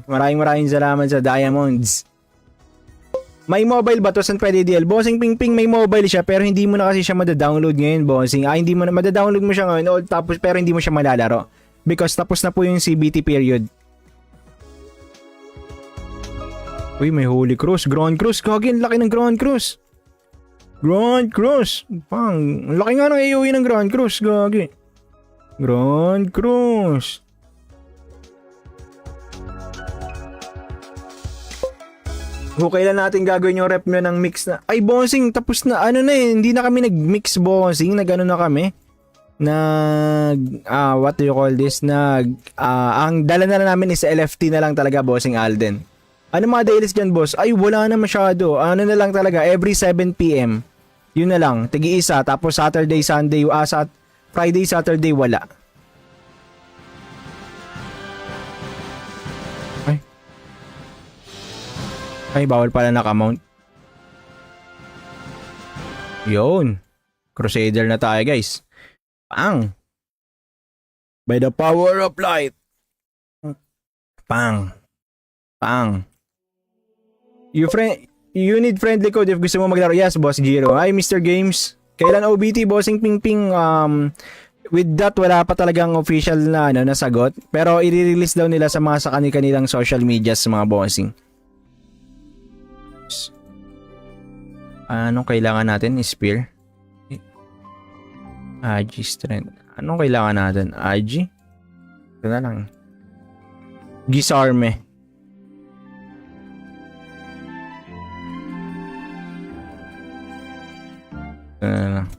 bossing. Maraming salamat sa diamonds. May mobile ba to? Saan pwede DL? Bossing Pingping, may mobile siya pero hindi mo na kasi siya madadownload ngayon, bossing. Hindi mo na madadownload mo siya ngayon tapos pero hindi mo siya malalaro. Because tapos na po yung CBT period. Uy, may Holy Cross. Grand Cross. Gagi, ang laki ng Grand Cross. Grand Cross. Pang, ang laki nga ng AOE ng Grand Cross. Gagi. Grand Cross. Kailan natin gagawin yung rep nyo ng mix na... Ay, bossing, tapos na. Ano na eh, hindi na kami nag-mix, bossing. Nag-ano na kami. What do you call this? Ang dala na namin is LFT na lang talaga, bossing Alden. Ano mga dailies dyan, boss? Ay, wala na masyado. Ano na lang talaga, every 7 PM. Yun na lang, tigi-isa. Tapos Saturday, Sunday, Friday, Saturday, wala. Ay, bawal pala naka-mount. Yun. Crusader na tayo, guys. Pang. By the power of light. Pang. Pang. You need friendly code if gusto mo maglaro. Yes, Boss Giro. Hi, Mr. Games. Kailan OBT, Bossing Pingping? With that, wala pa talagang official na sagot. Pero i-release daw nila sa kanilang social medias, mga bossing. Anong kailangan natin? Spear? Agi strength. Anong kailangan natin? Agi? Ito na lang. Gisarme.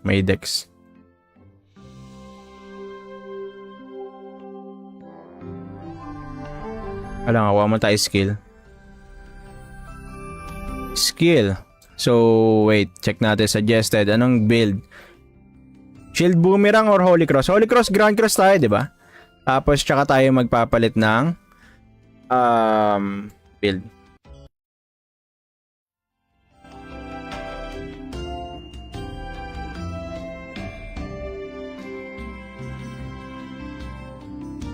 May dex. Wala nga, wala mo tayo skill. Skill. So, wait. Check natin. Suggested. Anong build? Shield Boomerang or Holy Cross? Holy Cross, Grand Cross tayo, di ba? Tapos, tsaka tayo magpapalit ng build.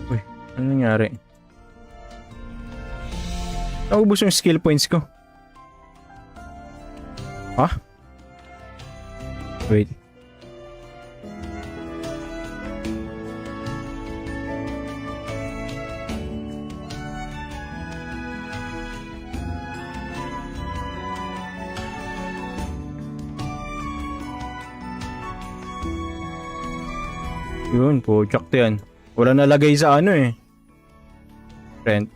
Uy, ano nangyari? Naubos yung skill points ko. Ha? Wait. Yun, puchak to yan. Wala nalagay sa ano eh. Rent.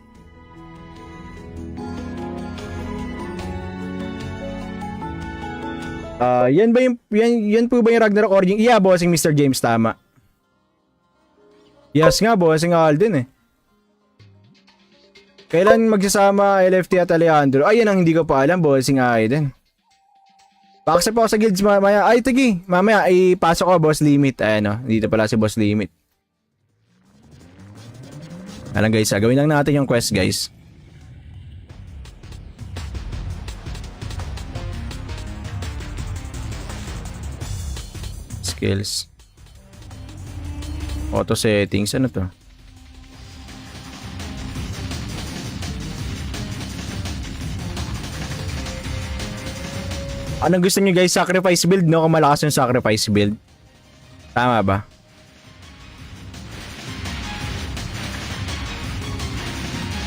Yan ba yung yan po ba yung Ragnarok Origin? Yeah, bossing Mr. James, tama. Yes nga, bossing Alden eh. Kailan magsasama LFT at Alejandro? Ay, yan ang hindi ko pa alam, bossing Alden. Pa-accept ako sa guilds mamaya. Ay, tagi. Mamaya, ipasok ko, boss limit. Ayan o, dito pala si boss limit. Alam guys, gawin lang natin yung quest, guys. Skills. Auto settings. Ano to? Anong gusto nyo guys? Sacrifice build, no? Kung malakas yung sacrifice build. Tama ba?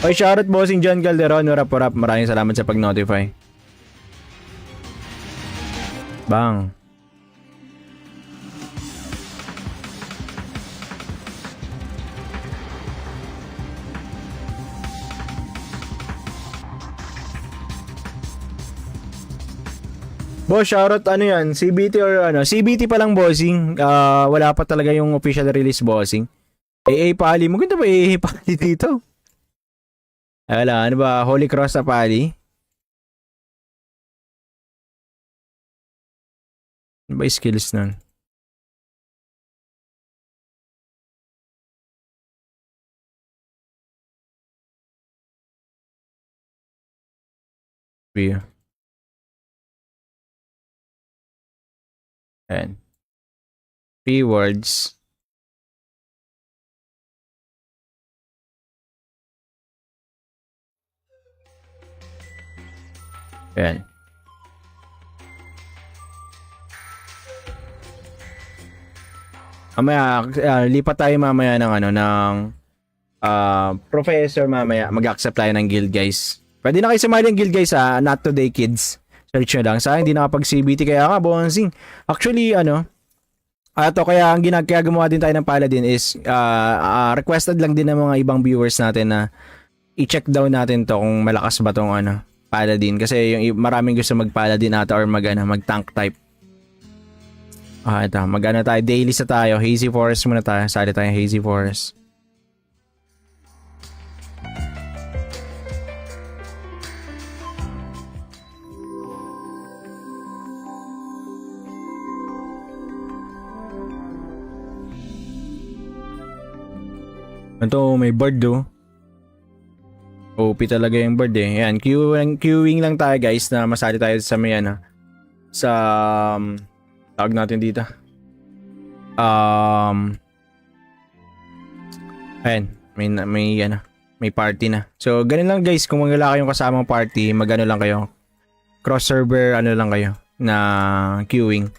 Oy, shoutout bossing John Calderon. Rap. Maraming salamat sa pag-notify. Bang. Boss, shoutout ano yan? CBT or ano? CBT pa lang, bossing. Wala pa talaga yung official release, bossing. AA Pali. Maganda ba AA Pali dito? Wala, ano ba? Holy Cross na Pali? Ano ba yung skills nun? Yeah. And P-words. Ayan. Mamaya, lipat tayo mamaya ng ano, ng professor mamaya. Mag-accept tayo ng guild, guys. Pwede na kayo sumali ng guild, guys, ha? Not today, kids. Search nyo lang. Sa akin, hindi nakapag-CBT. Kaya nga, bonsing. Actually, ano, kaya ang kaya gumawa din tayo ng Paladin is requested lang din ng mga ibang viewers natin na i-check down natin to kung malakas ba tong ano, Paladin. Kasi yung maraming gusto mag-Paladin ata or mag-tank type. Ito, mag-ano tayo, daily sa tayo, Hazy Forest muna tayo, sali tayo Hazy Forest. Ito, may bird do. OP talaga yung bird eh. Yan, queuing lang tayo guys na masali tayo sa may ano, sa tawag natin dito. Ayan, may party na. So, ganun lang guys, kung wala kayong kasamang party, magano lang kayo. Cross server, ano lang kayo, na queuing.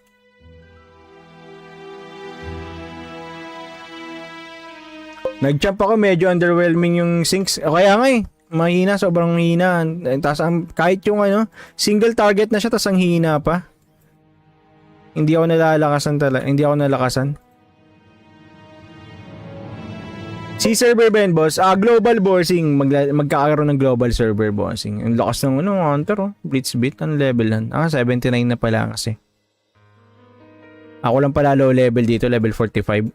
Nag-jump ako, medyo underwhelming yung sinks. Kaya nga eh, mahina, sobrang hina. Tapos kahit yung ano, single target na siya, tapos ang hina pa. Hindi ako nalalakasan talaga. Hindi ako nalakasan. Si server ba yun, boss? Global bossing. Magkakaroon ng global server bossing. Ang lakas ng ano, hunter oh. Blitzbit, ang level lang. 79 na pala kasi. Ako lang pala low level dito, level 45.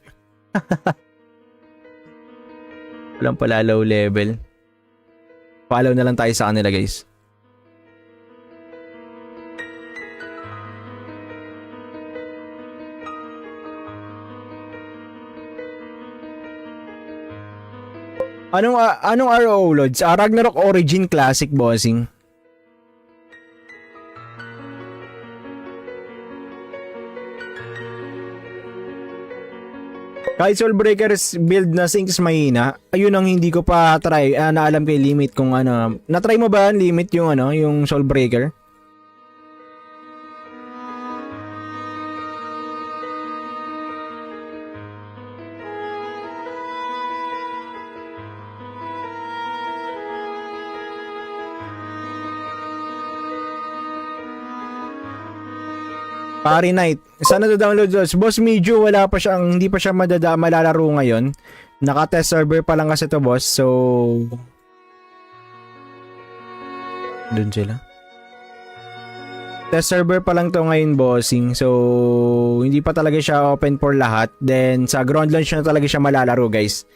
Walang pala low level. Follow na lang tayo sa kanila guys. Anong RO loads? Ragnarok Origin Classic bossing. Kahit Soulbreakers build na sinks mahina, ayun ang hindi ko pa try. Naalam kay limit kung ano. Na-try mo ba limit yung ano, yung Soulbreaker? Pari Night. Sana download those. Boss Medyo, hindi pa siya malalaro ngayon. Naka-test server pa lang kasi to boss. So doon sila. Test server pa lang to ngayon bossing. So hindi pa talaga siya open for lahat. Then sa ground launch na talaga siya malalaro guys.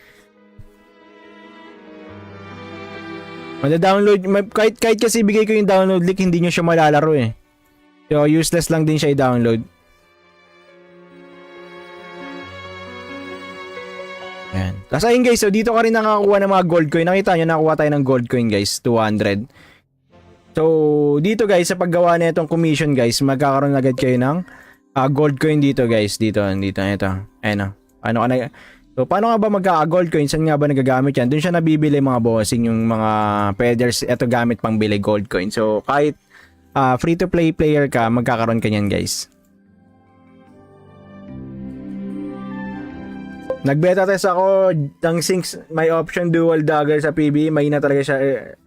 Mada-download kahit kasi bigay ko yung download link, hindi nyo siya malalaro eh. So, useless lang din siya i-download. Ayan. Tapos ayun guys, so dito ka rin nakakuha ng mga gold coin. Nakita nyo, nakakuha tayo ng gold coin guys, 200. So, dito guys, sa paggawa na itong commission guys, magkakaroon agad kayo ng gold coin dito guys. Dito, ito. Ayan o. So, paano nga ba magka-gold coin? Saan nga ba nagagamit yan? Doon siya nabibili mga bossing, yung mga feathers. Ito gamit pang bili gold coin. So, kahit free-to-play player ka, magkakaroon ka niyan guys. Nagbeta test ako ng sinks, may option dual dagger sa PB, may na talaga siya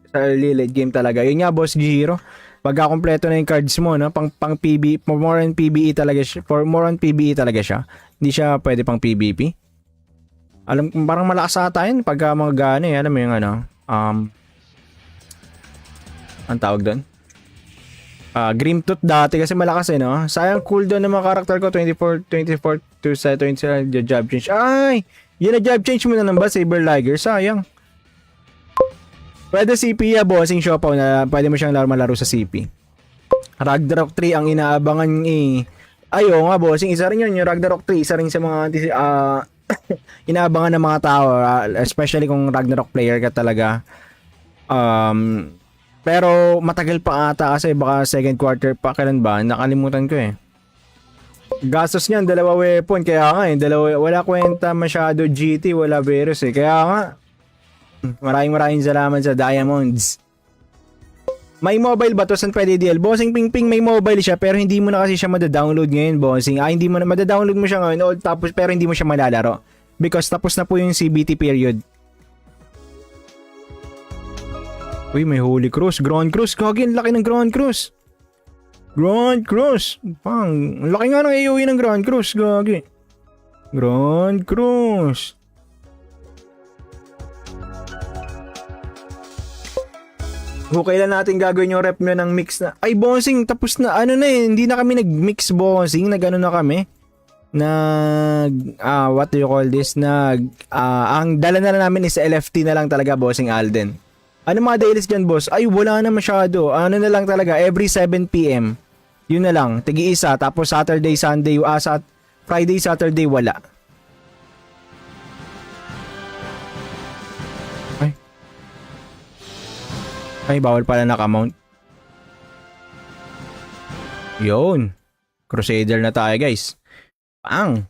sa early late game talaga. Yun nga boss Giro, pagka kompleto na yung cards mo, no, pang PB, more on PBE talaga siya, Hindi siya pwede pang PVP. Alam, parang malakas ata yun pagka mga gano, alam mo yung ano, ang tawag doon? Grimtooth dati kasi malakas eh, no? Sayang cooldown ng mga karakter ko, 24 to 20 job change. Ay! Yun na job change mo na lang ba, Saber Liger? Sayang. Pwede CP ya, bossing Siopaw na pwede mo siyang malaro sa CP. Ragnarok 3 ang inaabangan eh. Ayo nga, bossing. Isa rin yun, yung Ragnarok 3. Isa rin sa mga inaabangan ng mga tao. Especially kung Ragnarok player ka talaga. Pero matagal pa ata kasi baka second quarter pa, kailan ba? Nakalimutan ko eh. Gastos niyan, 2 weapon. Kaya nga eh, wala kwenta masyado GT, wala Verus eh. Kaya nga, maraming salamat sa Diamonds. May mobile ba to? Saan pwede DL? Bossing Pingping, may mobile siya pero hindi mo na kasi siya mada-download ngayon, bossing. Hindi mo na mada-download mo siya ngayon tapos pero hindi mo siya malalaro because tapos na po yung CBT period. Uy, may Holy Cross, Grand Cross. Gagi, ang laki ng Grand Cross. Grand Cross. Pang, ang laki nga ng AOE ng Grand Cross, gagi. Grand Cross. Kailan natin gagawin yung rep nyo ng mix na... Ay, bossing, tapos na. Ano na eh, hindi na kami nag-mix, bossing. Nag-ano na kami. What do you call this? Ang dala na namin is LFT na lang talaga, bossing Alden. Ano mga dailies dyan, boss? Ay, wala na masyado. Ano na lang talaga, every 7 PM. Yun na lang, tigi-isa. Tapos Saturday, Sunday, Friday, Saturday, wala. Ay, bawal pala naka-mount. Yun. Crusader na tayo, guys. Pang.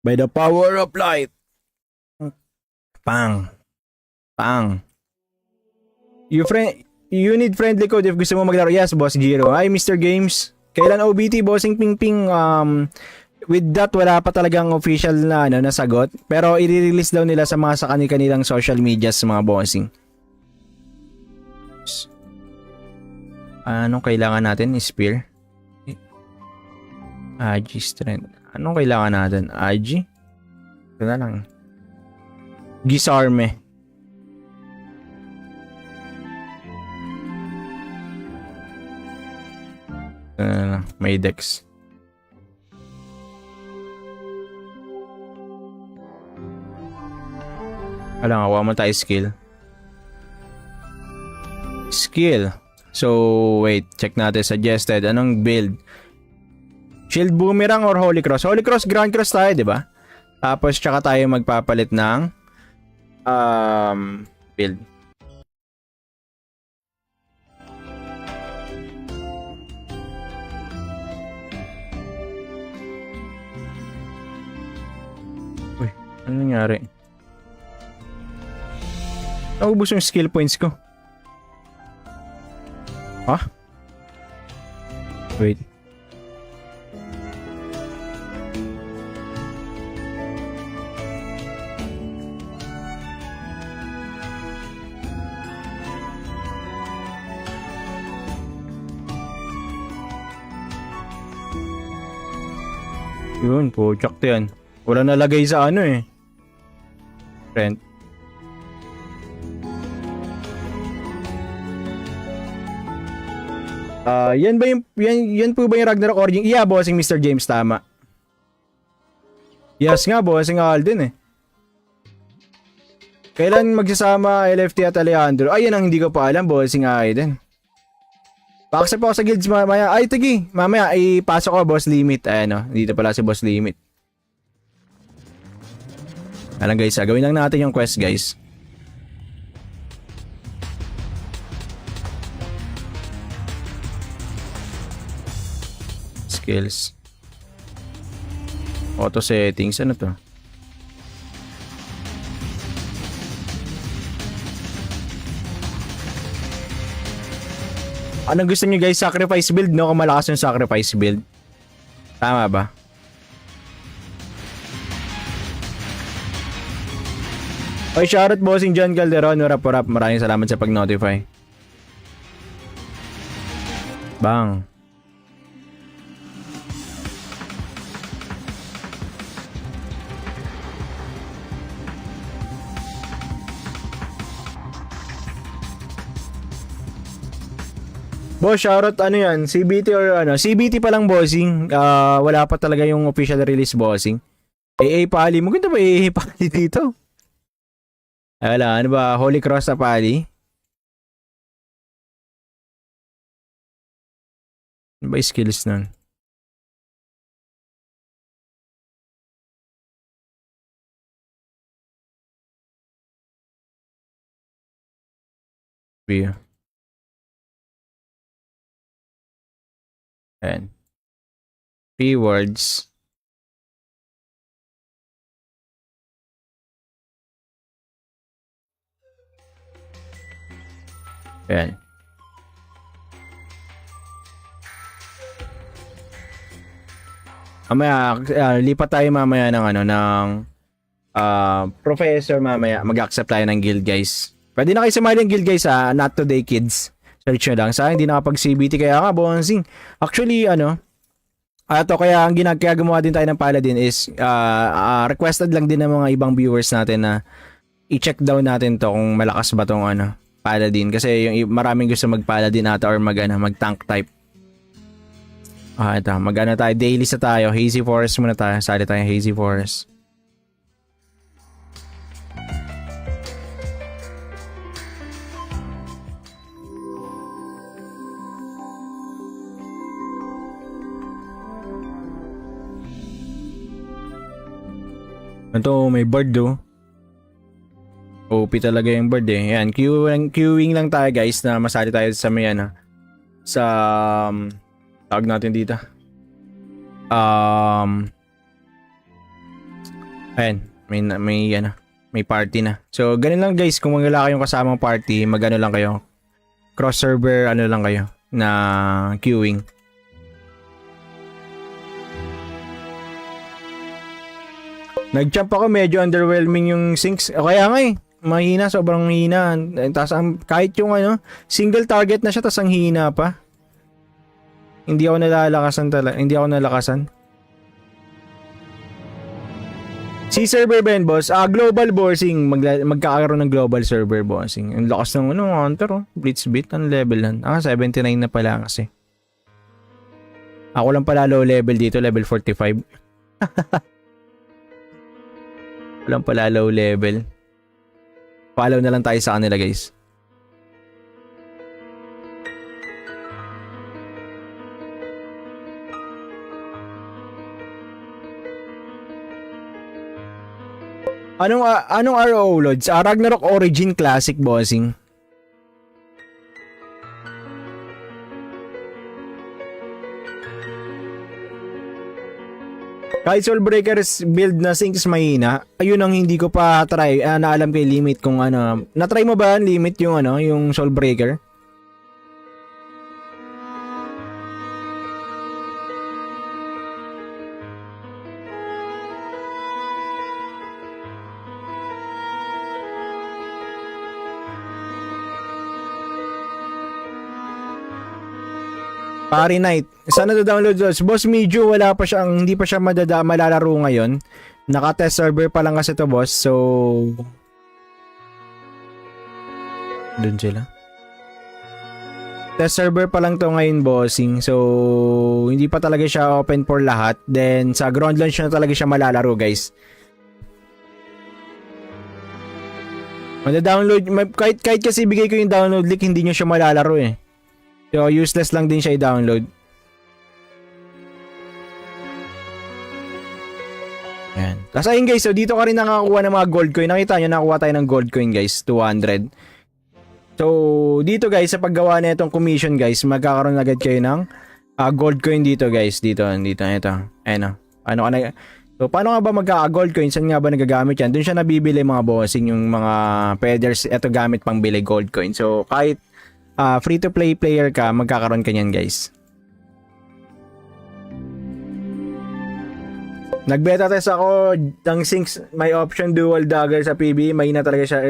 By the power of light. Pang. Pang. You need friendly code if gusto mo maglaro. Yes, Boss Giro. Ay, Mr. Games. Kailan OBT, Bossing Pingping? With that, wala pa talagang official na sagot. Pero i-release daw nila sa kanilang social media sa mga bossing. Anong kailangan natin? Spear? Agi strength. Anong kailangan natin? Agi? Ito na lang. Gisarme. May dex. Alam nga, wala mo tayo skill. Skill. So, wait. Check natin. Suggested. Anong build? Shield Boomerang or Holy Cross? Holy Cross, Grand Cross tayo, di ba? Tapos, tsaka tayo magpapalit ng build. Uy, ano nangyari? Naubos yung skill points ko. Ha? Wait. Yun, project yan. Wala nalagay sa ano eh. Rent. Yan po ba yung Ragnarok Origin? Yeah, bossing Mr. James, tama. Yes nga, bossing Alden eh. Kailan magsasama LFT at Alejandro? Ay, yan ang hindi ko pa alam, bossing Alden. Pa-accept ako sa guilds mamaya. Ay, tagi. Mamaya, ipasok ko, boss limit. Ayan o, dito pala si boss limit. Alam guys, gawin lang natin yung quest, guys. Skills. Auto settings. Ano to? Anong gusto niyo guys? Sacrifice build, no? Kung malakas yung sacrifice build. Tama ba? Oy, shoutout bossing John Calderon. Warap. Maraming salamat sa pag-notify. Bang. Boss, shoutout ano yan? CBT or ano? CBT pa lang, bossing. Wala pa talaga yung official release, bossing. AA Pali. Maganda ba AA Pali dito? Ay, wala. Ano ba? Holy Cross na Pali? Ano ba yung skills nun? View. Ayan. Rewards. Ayan. Mamaya, lipat tayo mamaya ng ano, ng professor mamaya. Mag-accept tayo ng guild, guys. Pwede na kayo sumali ng guild, guys, ha? Not today, kids. Search nyo lang. Sa akin, hindi nakapag-CBT. Kaya nga, bonsing. Actually, ano, kaya ang kaya gumawa din tayo ng Paladin is requested lang din ng mga ibang viewers natin na i-check down natin to kung malakas ba tong ano, Paladin. Kasi yung maraming gusto mag-Paladin ata or mag-tank type. Ito, mag-ano tayo, daily sa tayo. Hazy Forest muna tayo. Sali tayo Hazy Forest. Ito, may bird do. OP talaga yung bird eh. Yan, queuing lang tayo guys na masali tayo sa may ano. Sa tawag natin dito. Ayan, may party na. So, ganun lang guys, kung wala kayong kasamang party, magano lang kayo. Cross server ano lang kayo na queuing. Nag-jump ako, medyo underwhelming yung sinks. Kaya nga eh, mahina, sobrang hina. Tapos kahit yung ano, single target na siya, tapos ang hina pa. Hindi ako nalalakasan talaga. Hindi ako nalakasan. Si server ba yun, boss? Global bossing. Magkakaroon ng global server bossing. Ang lakas ng ano, hunter oh. Blitzbit, ang level nan. 79 na pala kasi. Ako lang pala low level dito, level 45. Walang pala low level. Follow na lang tayo sa kanila guys. Anong RO loads? Ragnarok Origin Classic bossing. Kahit Soulbreakers build na sinks mahina, ayun ang hindi ko pa try. Naalam kay limit kung ano. Na-try mo ba limit yung ano, yung Soulbreaker? Pari Night. Sana download those. Boss Medyo wala pa siya, hindi pa siya malalaro ngayon. Naka-test server pa lang kasi to boss. So doon sila. Test server pa lang to ngayon bossing. So hindi pa talaga siya open for lahat. Then sa ground launch na talaga siya malalaro guys. Download kahit kasi bigay ko yung download link, hindi niyo siya malalaro eh. So, useless lang din siya i-download. Ayan. Tapos ayun guys, so dito ka rin nakakuha ng mga gold coin. Nakita nyo, nakakuha tayo ng gold coin guys, 200. So, dito guys, sa paggawa na itong commission guys, magkakaroon agad kayo ng gold coin dito guys. Dito, ito. Ayan o. So, paano nga ba magka-gold coin? Saan nga ba nagagamit yan? Doon siya nabibili mga bossing, yung mga feathers. Ito gamit pang bili gold coin. So, kahit free-to-play player ka, magkakaroon ka niyan guys. Nag-beta test ako ng sinks, may option dual dagger sa PB. May na talaga siya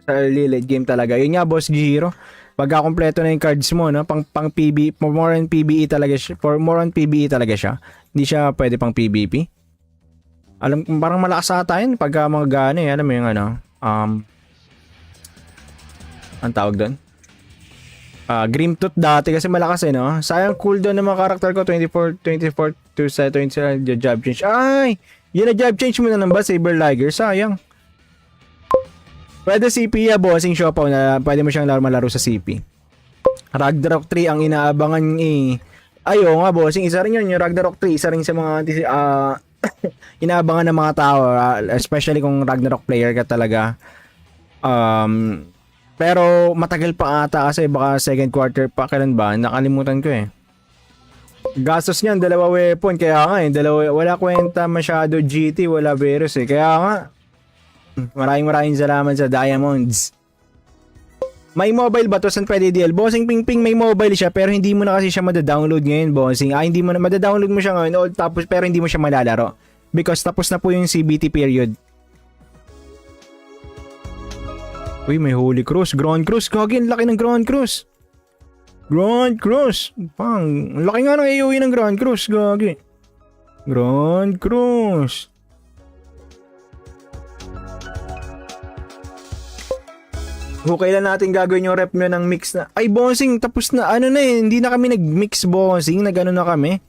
sa early late game talaga. Yun nga boss Giro. Pagka kompleto na yung cards mo, no? pang PB, more on PBE talaga siya. For more on PBE talaga siya. Hindi siya pwede pang PBP. Alam, parang malakas ata yun pagka mga gana eh. Alam mo yung ano, ang tawag doon? Grimtooth dati kasi malakas eh, no? Sayang cooldown ng mga karakter ko, 24 to 20 job change. Ay! Yun na job change mo na lang ba, Saber Liger? Sayang. Pwede CP ya, bossing Siopaw na pwede mo siyang malaro sa CP. Ragnarok 3 ang inaabangan eh. Ayo nga, bossing. Isa rin yun, yung Ragnarok 3. Isa rin sa mga inaabangan ng mga tao. Especially kung Ragnarok player ka talaga. Pero matagal pa ata kasi baka second quarter pa, kailan ba? Nakalimutan ko eh. Gastos niyan, 2 weapon. Kaya nga eh, wala kwenta masyado GT, wala Verus eh. Kaya nga, maraming salamat sa Diamonds. May mobile ba to? Saan pwede deal? Bossing Pingping, may mobile siya pero hindi mo na kasi siya madadownload ngayon, bossing. Hindi mo na madadownload mo siya ngayon tapos pero hindi mo siya malalaro. Because tapos na po yung CBT period. Uy, may Holy Cross. Grand Cross. Gagi, ang laki ng Grand Cross. Grand Cross. Pang, ang laki nga ng AOE ng Grand Cross. Gagi. Grand Cross. Kung kailan natin gagawin yung rep nyo ng mix na... Ay, bossing, tapos na. Ano na eh, hindi na kami nag-mix, bossing. Nag-ano na kami.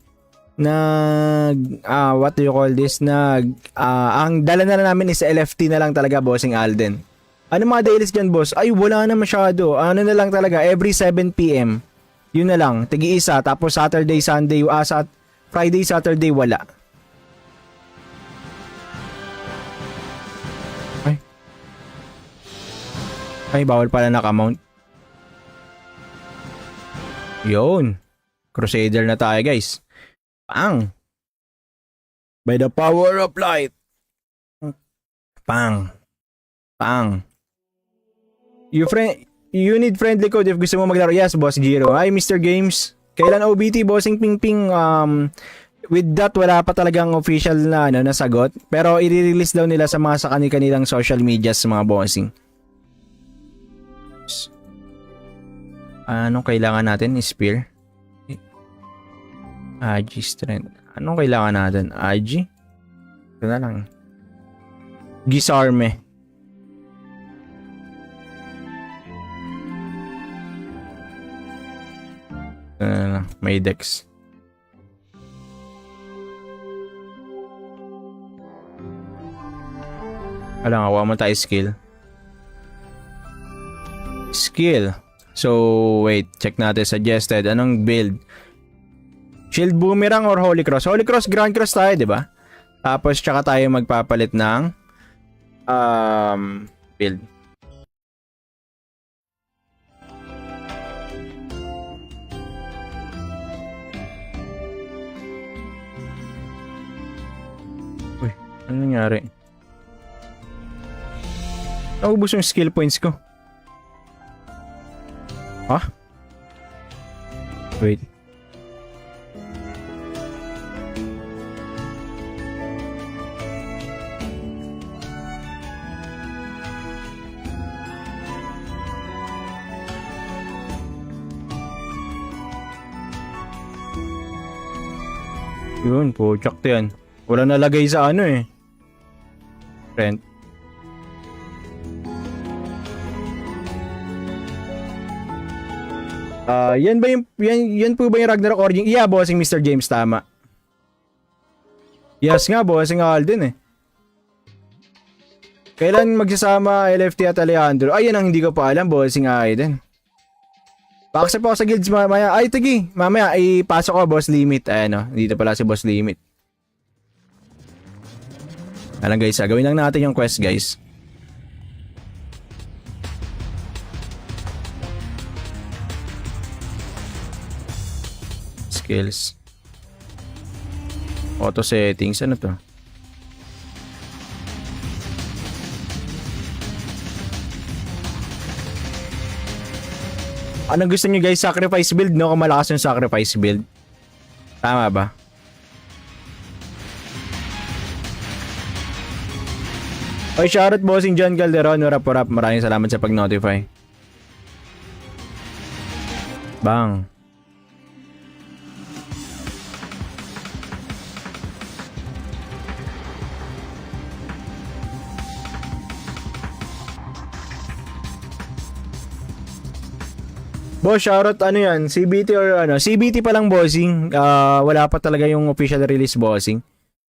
What do you call this? Ang dala na namin is LFT na lang talaga, bossing Alden. Ano mga dailies dyan, boss? Ay, wala na masyado. Ano na lang talaga, every 7 PM. Yun na lang, tigi-isa. Tapos Saturday, Sunday, Friday, Saturday, wala. Ay, bawal pala naka-mount. Yun. Crusader na tayo, guys. Pang. By the power of light. Pang. Pang. You need friendly code if gusto mo maglaro. Yes, Boss Giro. Hi, Mr. Games. Kailan OBT, Bossing Pingping? With that, wala pa talagang official na sagot. Pero i-release daw nila sa kanilang social media sa mga bossing. Anong kailangan natin? Spear? Agi strength. Anong kailangan natin? Agi? Ito na lang. Gisarme. May dex. Alam nga, wala mo tayo skill. Skill. So, wait. Check natin. Suggested. Anong build? Shield Boomerang or Holy Cross? Holy Cross, Grand Cross tayo, di ba? Tapos, tsaka tayo magpapalit ng build. Uy, ano nangyari? Naubos yung skill points ko. Ha? Wait. Yun, project yan. Wala nalagay sa ano eh. Rent. Yan ba yan po ba yung Ragnarok Origin? Yeah, bossing Mr. James, tama. Yes nga, bossing Alden eh. Kailan magsasama LFT at Alejandro? Ay, yan ang hindi ko pa alam, bossing Alden. Pa-accept ako sa guilds mamaya. Ay, tagi, mamaya ipasok ko, boss limit. Ayan o, dito pala si boss limit. Alam guys, gawin lang natin yung quest, guys. Skills. Auto settings. Ano to? Anong gusto niyo guys? Sacrifice build, no? Kung malakas yung sacrifice build. Tama ba? Oy, shoutout bossing John Calderon. Rap. Maraming salamat sa pag-notify. Bang. Boss, shoutout ano yan? CBT or ano? CBT pa lang, bossing. Wala pa talaga yung official release, bossing.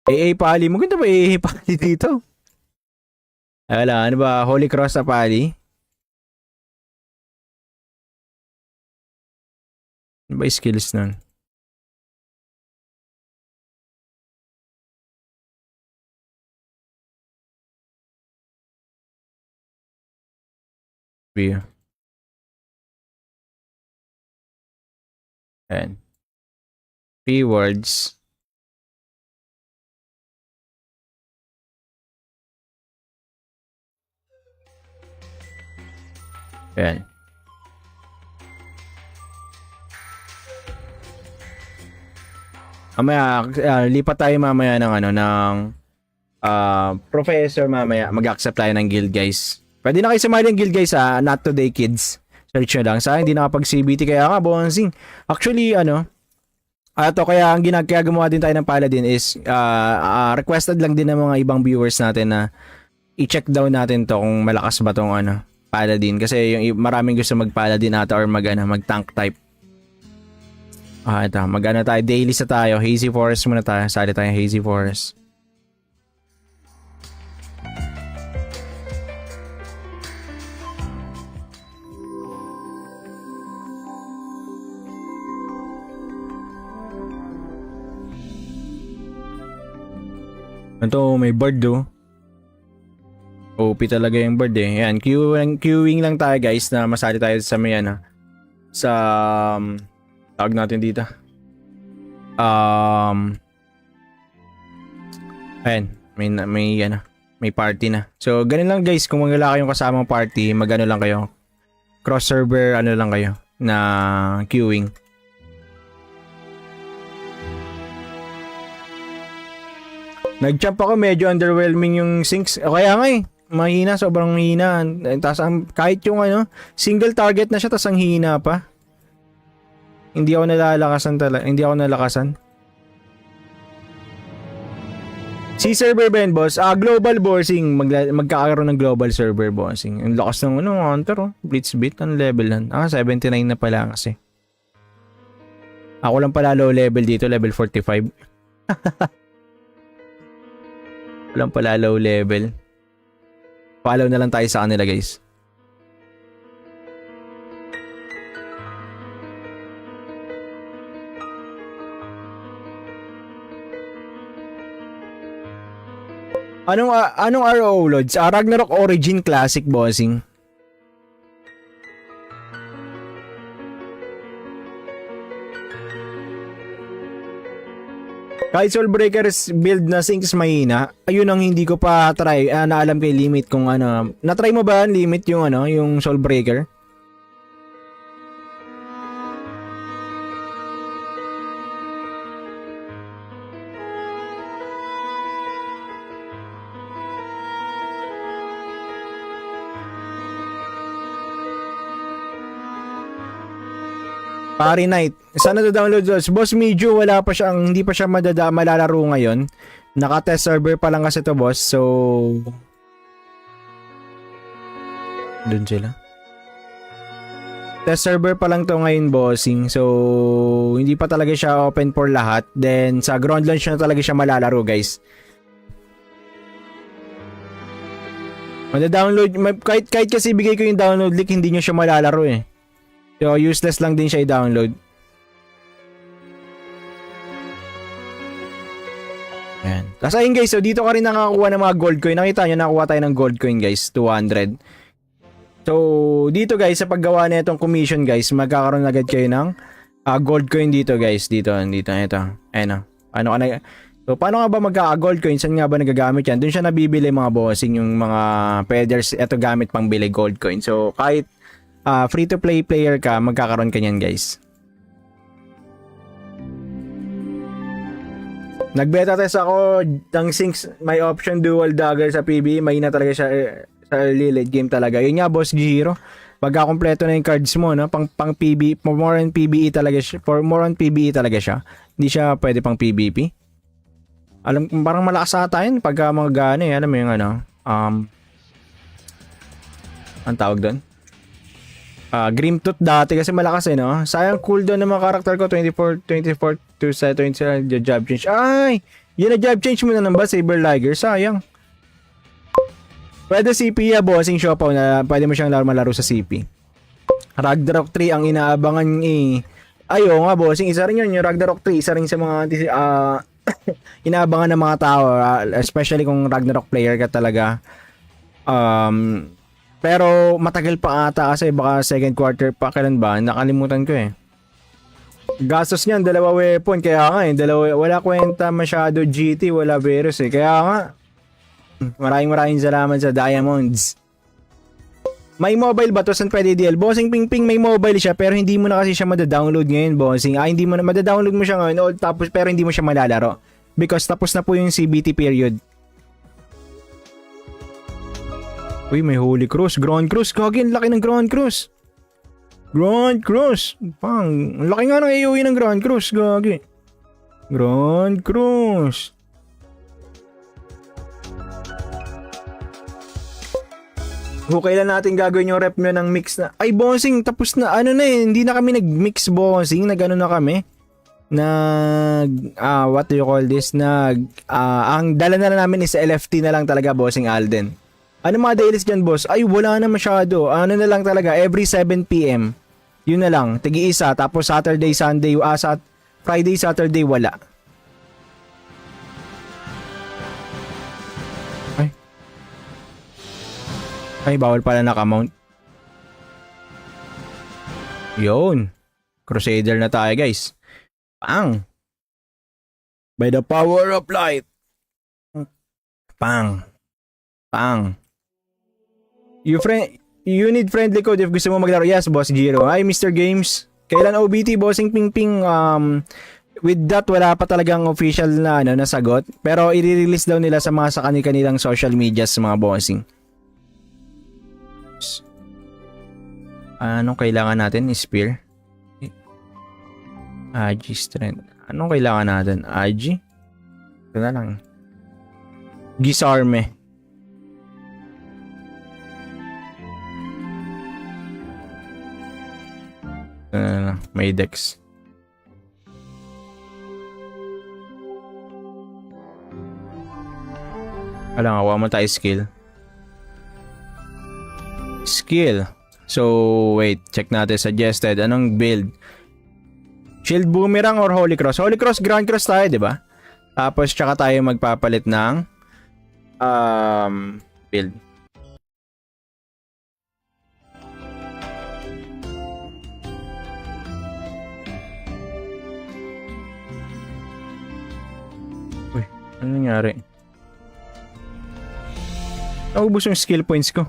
AA Pali. Maganda ba AA Pali dito? Wala, ano ba? Holy Cross na Pali? Ano ba yung skills nun? View. Ayan. Rewards. Ayan. Mamaya, lipat tayo mamaya ng ano, ng professor mamaya. Mag-accept tayo ng guild, guys. Pwede na kayo sumali ng guild, guys, ha? Not today, kids. Search nyo lang. Sa akin, hindi nakapag-CBT. Kaya nga, bonsing. Actually, ano, kaya ang kaya gumawa din tayo ng Paladin is requested lang din ng mga ibang viewers natin na i-check down natin to kung malakas ba tong ano, Paladin. Kasi yung maraming gusto mag-Paladin ata or mag-tank type. Ito. Mag-ano tayo. Daily sa tayo. Hazy Forest muna tayo. Sali tayo Hazy Forest. Ito, may bird do. OP talaga yung bird eh. Yan, queuing lang tayo guys na masali tayo sa may ano. Sa tawag natin dito. Ayan, may party na. So, ganun lang guys, kung wala kayong kasamang party, magano lang kayo. Cross server ano lang kayo na queuing. Nag-jump ako, medyo underwhelming yung sinks. Kaya nga eh, mahina, sobrang hina. Tapos kahit yung ano, single target na siya, tapos ang hina pa. Hindi ako nalakasan. Si server ba yun, boss? Global bossing. Magkakaroon ng global server bossing. Ang lakas ng ano, hunter oh. Blitzbit, ang level lang. 79 na pala kasi. Ako lang pala low level dito, level 45. Walang pala low level. Follow na lang tayo sa kanila guys. Anong RO loads? Ragnarok Origin Classic bossing. Kahit Soulbreakers build na sinks mahina, ayun ang hindi ko pa try. Naalam ko yung limit kung ano. Na-try mo ba limit yung ano, yung Soulbreaker? Pari Night. Saan na-download those? Boss Medyo, hindi pa siya malalaro ngayon. Naka-test server pa lang kasi to boss. So, doon sila. Test server pa lang to ngayon bossing. So, hindi pa talaga siya open for lahat. Then, sa ground launch na talaga siya malalaro guys. Mada-download, kahit kasi bigay ko yung download link, hindi nyo siya malalaro eh. So, useless lang din siya i-download. Ayan. Tapos ayun guys, so dito ka rin nakakuha ng mga gold coin. Nakita nyo, nakakuha tayo ng gold coin guys, 200. So, dito guys, sa paggawa na itong commission guys, magkakaroon agad kayo ng gold coin dito guys. Dito, ito. Ayan o. So, paano nga ba magkaka-gold coin? Saan nga ba nagagamit yan? Doon siya nabibili mga bossing, yung mga peders. Ito gamit pang bili gold coin. So, kahit free-to-play player ka, magkakaroon ka niyan guys. Nagbeta test ako ng sinks, may option dual dagger sa PBE, may na talaga siya sa early late game talaga. Yun nga boss Giro, pagka kompleto na yung cards mo, no, pang PBE, more on PBE talaga siya, Hindi siya pwede pang PVP. Parang malakas ata yun pagka mga gano alam mo yung ano, ang tawag doon? Grimtooth dati kasi malakas no? Sayang cooldown ng mga karakter ko, 24 to 20 job change. Ay! Yun na job change mo na ba, Saber Liger? Sayang. Pwede CP bossing Siopaw na pwede mo siyang malaro sa CP. Ragnarok 3 ang inaabangan ayo nga bossing, isa rin yun yung Ragnarok 3, isa rin sa mga inaabangan ng mga tao, especially kung Ragnarok player ka talaga. Pero matagal pa ata kasi baka second quarter pa, kailan ba? Nakalimutan ko eh. Gastos niyan, 2 weapon, kaya nga wala kwenta masyado GT, wala virus eh. Kaya nga, maraming salamat sa Diamonds. May mobile ba to? Saan pwede DL? Bossing Pingping, may mobile siya pero hindi mo na kasi siya madadownload ngayon, bossing. Hindi mo na madadownload mo siya ngayon tapos pero hindi mo siya malalaro because tapos na po yung CBT period. Uy, may Holy Cross, Grand Cross. Gagi, ang laki ng Grand Cross. Grand Cross. Pang, ang laki nga ng AOE ng Grand Cross, gagi. Grand Cross. Kailan natin gagawin yung rep nyo ng mix na... Ay, bossing, tapos na. Ano na hindi na kami nag-mix, bossing. Nag-ano na kami. What do you call this? Ang dala na namin is LFT na lang talaga, bossing Alden. Ano mga dailies dyan, boss? Ay, wala na masyado. Ano na lang talaga, every 7 PM. Yun na lang, tigi-isa. Tapos Saturday, Sunday, Friday, Saturday, wala. Ay, bawal pala naka-mount. Yun. Crusader na tayo, guys. Pang. By the power of light. Pang. Pang. You need friendly code if gusto mo maglaro. Yes, Boss Giro. Hi, Mr. Games. Kailan OBT, Bossing Pingping? With that, wala pa talagang official na sagot. Pero i-release daw nila sa kanilang social medias, mga bossing. Anong kailangan natin? Spear? Agi strength. Anong kailangan natin? Agi? Ito na lang. Gisarme. May dex. Alam nga, wala mo tayo skill. Skill. So, wait. Check natin. Suggested. Anong build? Shield Boomerang or Holy Cross? Holy Cross, Grand Cross tayo, di ba? Tapos, tsaka tayo magpapalit ng build. Uy, ano nangyari? Naubos yung skill points ko.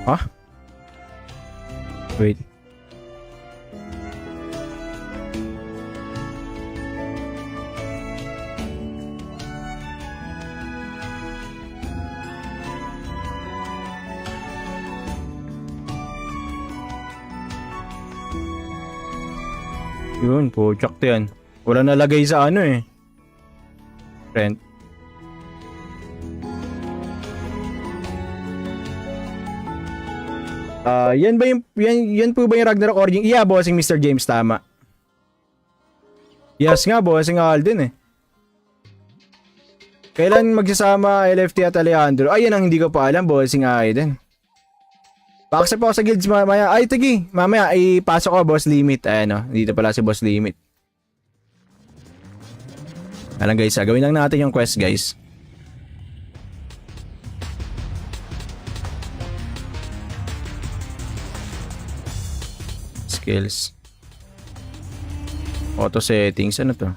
Ha? Wait. Yun, puchak to yan. Wala nalagay sa ano eh. Rent. Yan po ba yung Ragnarok Origin? Yeah, bossing Mr. James, tama. Yes nga, bossing Alden eh. Kailan magsasama LFT at Alejandro? Ay, yan ang hindi ko pa alam, bossing Alden. Pa-accept ako sa guilds mamaya. Ay, tagi. Mamaya, ipasok ko, boss limit. Ayan o, dito pala si boss limit. Alam guys, gawin lang natin yung quest, guys. Skills. Auto settings. Ano to?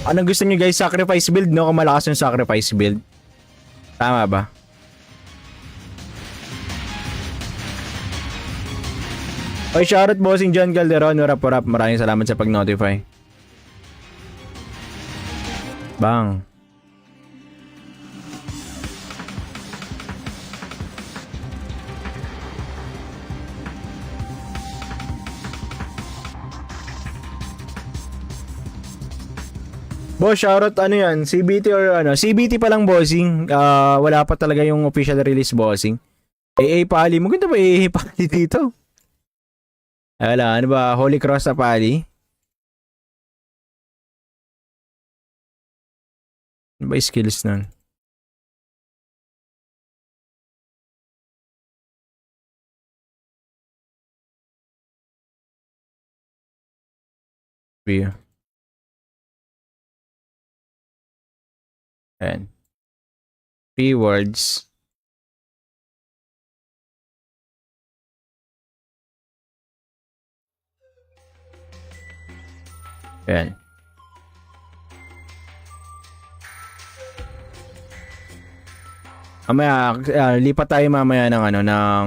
Anong gusto nyo guys? Sacrifice build, no? Kung malakas yung sacrifice build. Tama ba? Oy, shoutout bossing John Calderon. Rap. Maraming salamat sa pag-notify. Bang. Boss, shoutout ano yan? CBT or ano? CBT pa lang, bossing. Wala pa talaga yung official release, bossing. AA Pali. Maganda ba AA Pali dito? Wala, ano ba? Holy Cross sa Pali? Ano ba yung skills nun? View. Ayan. Rewards. Ayan. Mamaya, lipat tayo mamaya ng ano, ng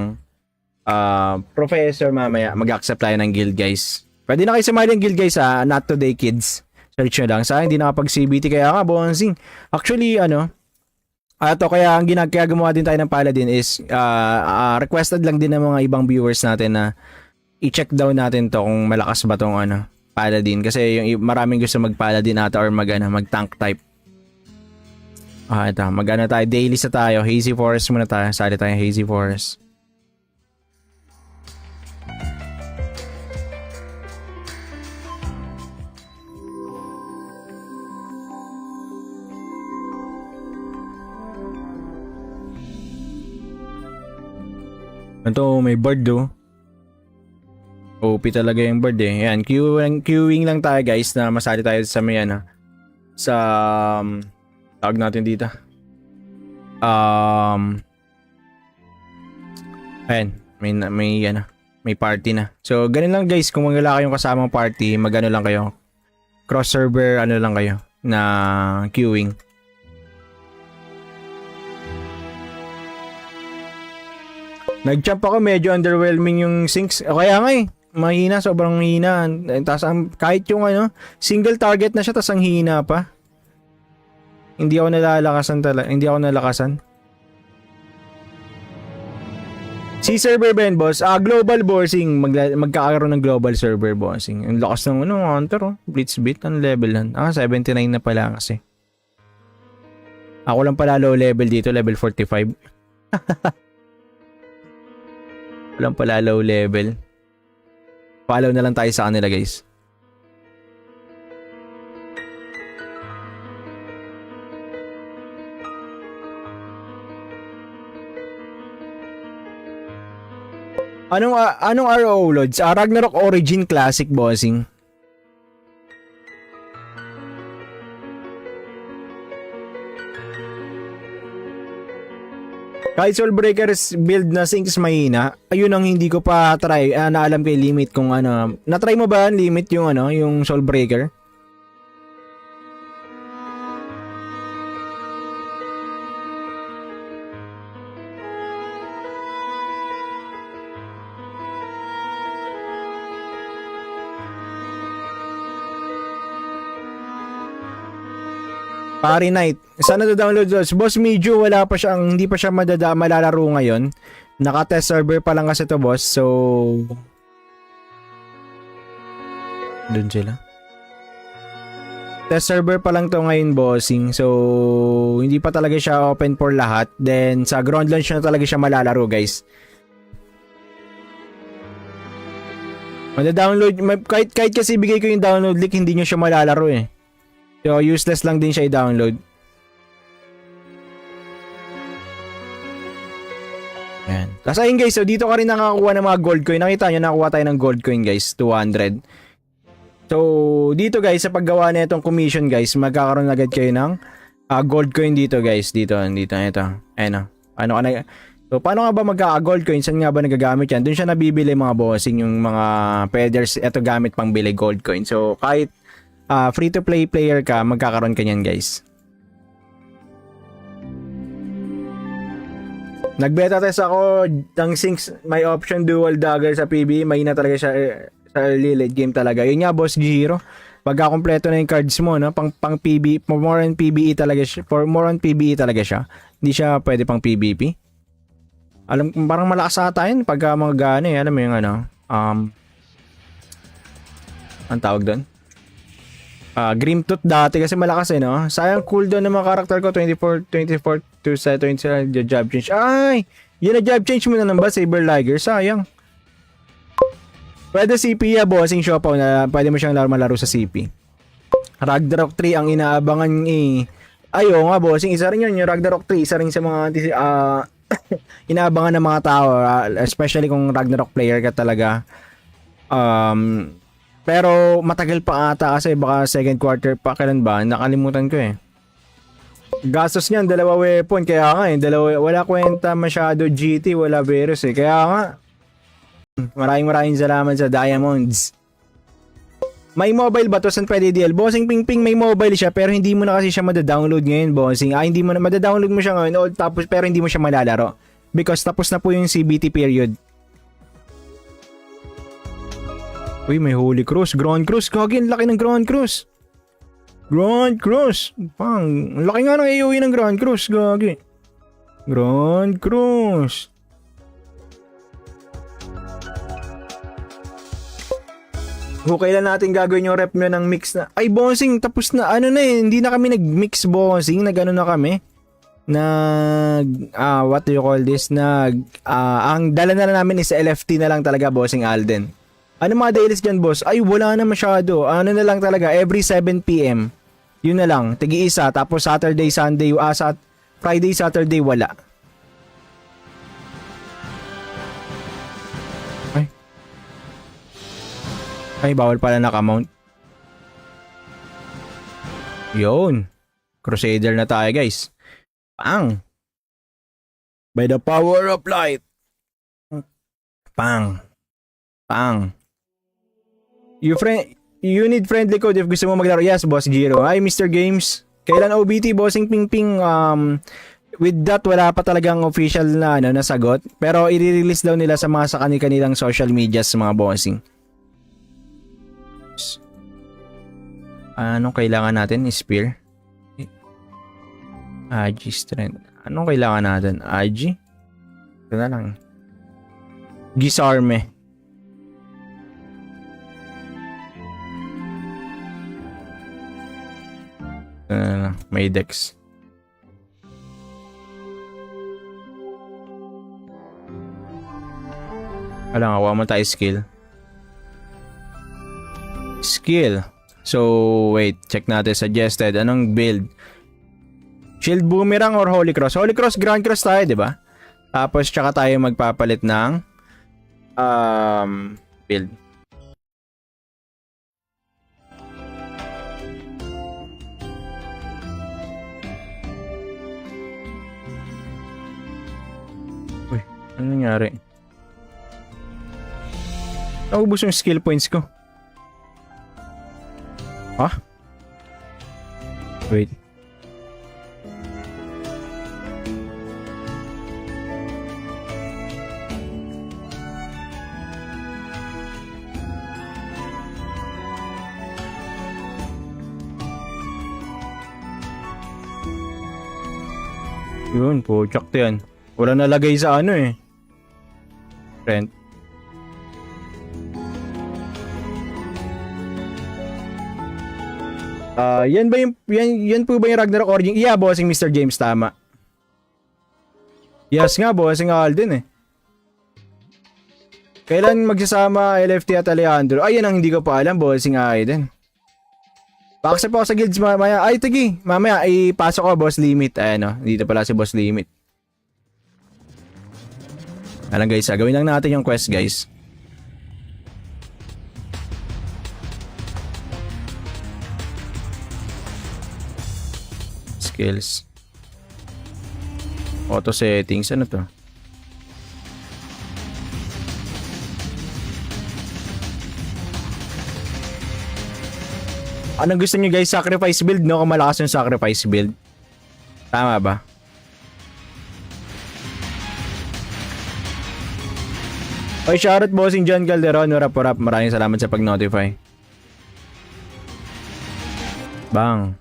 professor mamaya. Mag-accept tayo ng guild, guys. Pwede na kayo sumali ng guild, guys, ha? Not today, kids. Search nyo lang. Sa akin, hindi nakapag-CBT. Kaya nga, bonsing. Actually, ano, kaya ang kaya gumawa din tayo ng Paladin is requested lang din ng mga ibang viewers natin na i-check down natin to kung malakas ba tong ano, Paladin. Kasi yung maraming gusto mag-Paladin ata or mag-tank type. Ito. Mag-ano tayo. Daily sa tayo. Hazy Forest muna tayo. Sali tayo Hazy Forest. Ito, may bird do. OP talaga yung bird eh. Yan, queuing lang tayo guys na masali tayo sa may ano. Sa tawag natin dito. Ayan, may party na. So, ganun lang guys, kung wala kayong kasamang party, magano lang kayo. Cross server ano lang kayo na queuing. Nag-jump ako, medyo underwhelming yung sinks. Kaya nga eh, mahina, sobrang hina. Tapos kahit yung ano, single target na siya, tapos ang hina pa. Hindi ako nalalakasan talaga. Hindi ako nalakasan. Si server ba yun, boss? Global bossing. Magkakaroon ng global server bossing. Ang lakas ng ano, hunter oh. Blitzbit, ang level yan. 79 na pala kasi. Ako lang pala low level dito, level 45. Walang pala low level. Follow na lang tayo sa kanila guys. Anong RO loads? Ragnarok Origin Classic bossing. Kahit Soulbreakers build na sinks mahina, ayun ang hindi ko pa try. Naalam ko yung limit kung ano. Na-try mo ba limit yung ano, yung Soulbreaker? Pari Night. Sana download those. Boss Medyo wala pa siya, hindi pa siya malalaro ngayon. Naka-test server pa lang kasi to boss. So doon sila. Test server pa lang to ngayon bossing. So hindi pa talaga siya open for lahat. Then sa ground launch na talaga siya malalaro guys. Mada-download kahit kasi bigay ko yung download link, hindi niyo siya malalaro eh. So, useless lang din siya i-download. Ayan. Tapos ayun guys, so dito ka rin nakakuha ng mga gold coin. Nakita nyo, nakakuha tayo ng gold coin guys, 200. So, dito guys, sa paggawa na itong commission guys, magkakaroon agad kayo ng gold coin dito guys. Dito, ito. Ayan o. So, paano nga ba magka-gold coin? Saan nga ba nagagamit yan? Doon siya nabibili mga bossing, yung mga feathers. Ito gamit pang bili gold coin. So, kahit free-to-play player ka, magkakaroon ka niyan guys. Nagbeta test ako ng sinks, may option dual dagger sa PB, may na talaga siya sa early late game talaga. Yun nga boss Giro, pagka kompleto na yung cards mo, no, pang PB, more on PBE talaga siya, for more on PBE talaga siya. Hindi siya pwede pang PVP. Alam, parang malakas ata yun pagka mga gano alam mo yung ano, ang tawag doon? Grimtooth dati kasi malakas eh, no? Sayang cooldown ng mga karakter ko, 24 to 20 job change. Ay! Yun na job change mo na lang ba, Saber Liger? Sayang. Pwede CP ya, bossing Siopaw na pwede mo siyang malaro sa CP. Ragnarok 3 ang inaabangan eh. Ayo nga, bossing. Isa rin yun, yung Ragnarok 3. Isa rin sa mga inaabangan ng mga tao. Especially kung Ragnarok player ka talaga. Pero matagal pa ata kasi baka second quarter pa, kailan ba? Nakalimutan ko eh. Gastos niyan, 2 weapon. Kaya nga eh, wala kwenta masyado GT, wala Verus eh. Kaya nga, maraming salamat sa Diamonds. May mobile ba to? Saan pwede DL? Bossing Pingping, may mobile siya pero hindi mo na kasi siya madadownload ngayon, bossing. Hindi mo na madadownload mo siya ngayon tapos pero hindi mo siya malalaro because tapos na po yung CBT period. Uy, may Holy Cross, Grand Cross. Gagi, ang laki ng Grand Cross. Grand Cross. Pang, ang laki nga ng AOE ng Grand Cross, gagi. Grand Cross. Kailan natin gagawin yung rep nyo ng mix na... Ay, bossing, tapos na. Ano na eh, hindi na kami nag-mix, bossing. Nag-ano na kami. What do you call this? Ang dala na namin is LFT na lang talaga, bossing Alden. Ano mga dailies dyan, boss? Ay, wala na masyado. Ano na lang talaga, every 7 PM. Yun na lang, tigi-isa. Tapos Saturday, Sunday, Friday, Saturday, wala. Ay, bawal pala naka-mount. Yun. Crusader na tayo, guys. Pang. By the power of light. Pang. Pang. You need friendly code if gusto mo maglaro. Yes, Boss Giro. Hi, Mr. Games. Kailan OBT, Bossing Pingping? With that, wala pa talagang official na sagot. Pero i-release daw nila sa kanilang social medias, mga bossing. Anong kailangan natin? Spear? Agi strength. Anong kailangan natin? Agi? Ito na lang. Gisarme. May dex. Wala nga, mo tayo skill. Skill. So, wait. Check natin. Suggested. Anong build? Shield Boomerang or Holy Cross? Holy Cross, Grand Cross tayo, di ba? Tapos, tsaka tayo magpapalit ng build. Uy, ano nangyari? Naubos yung skill points ko. Ha? Wait. Yun, puchak to yan. Wala nalagay sa ano eh. Rent. Yan ba yung yan po ba yung Ragnarok Origin? Yeah, bossing Mr. James, tama. Yes nga, bossing Alden eh. Kailan magsasama LFT at Alejandro? Ay, yan ang hindi ko pa alam, bossing Alden. Pa-accept ako sa guilds mamaya. Ay, tagi. Mamaya, ipasok ko, boss limit. Ayan o, dito pala si boss limit. Alam guys, gawin lang natin yung quest, guys. Skills. Auto settings. Ano to? Anong gusto nyo guys? Sacrifice build, no? Kung malakas yung sacrifice build. Tama ba? Oy, shoutout bossing John Calderon. Rap. Maraming salamat sa pag-notify. Bang.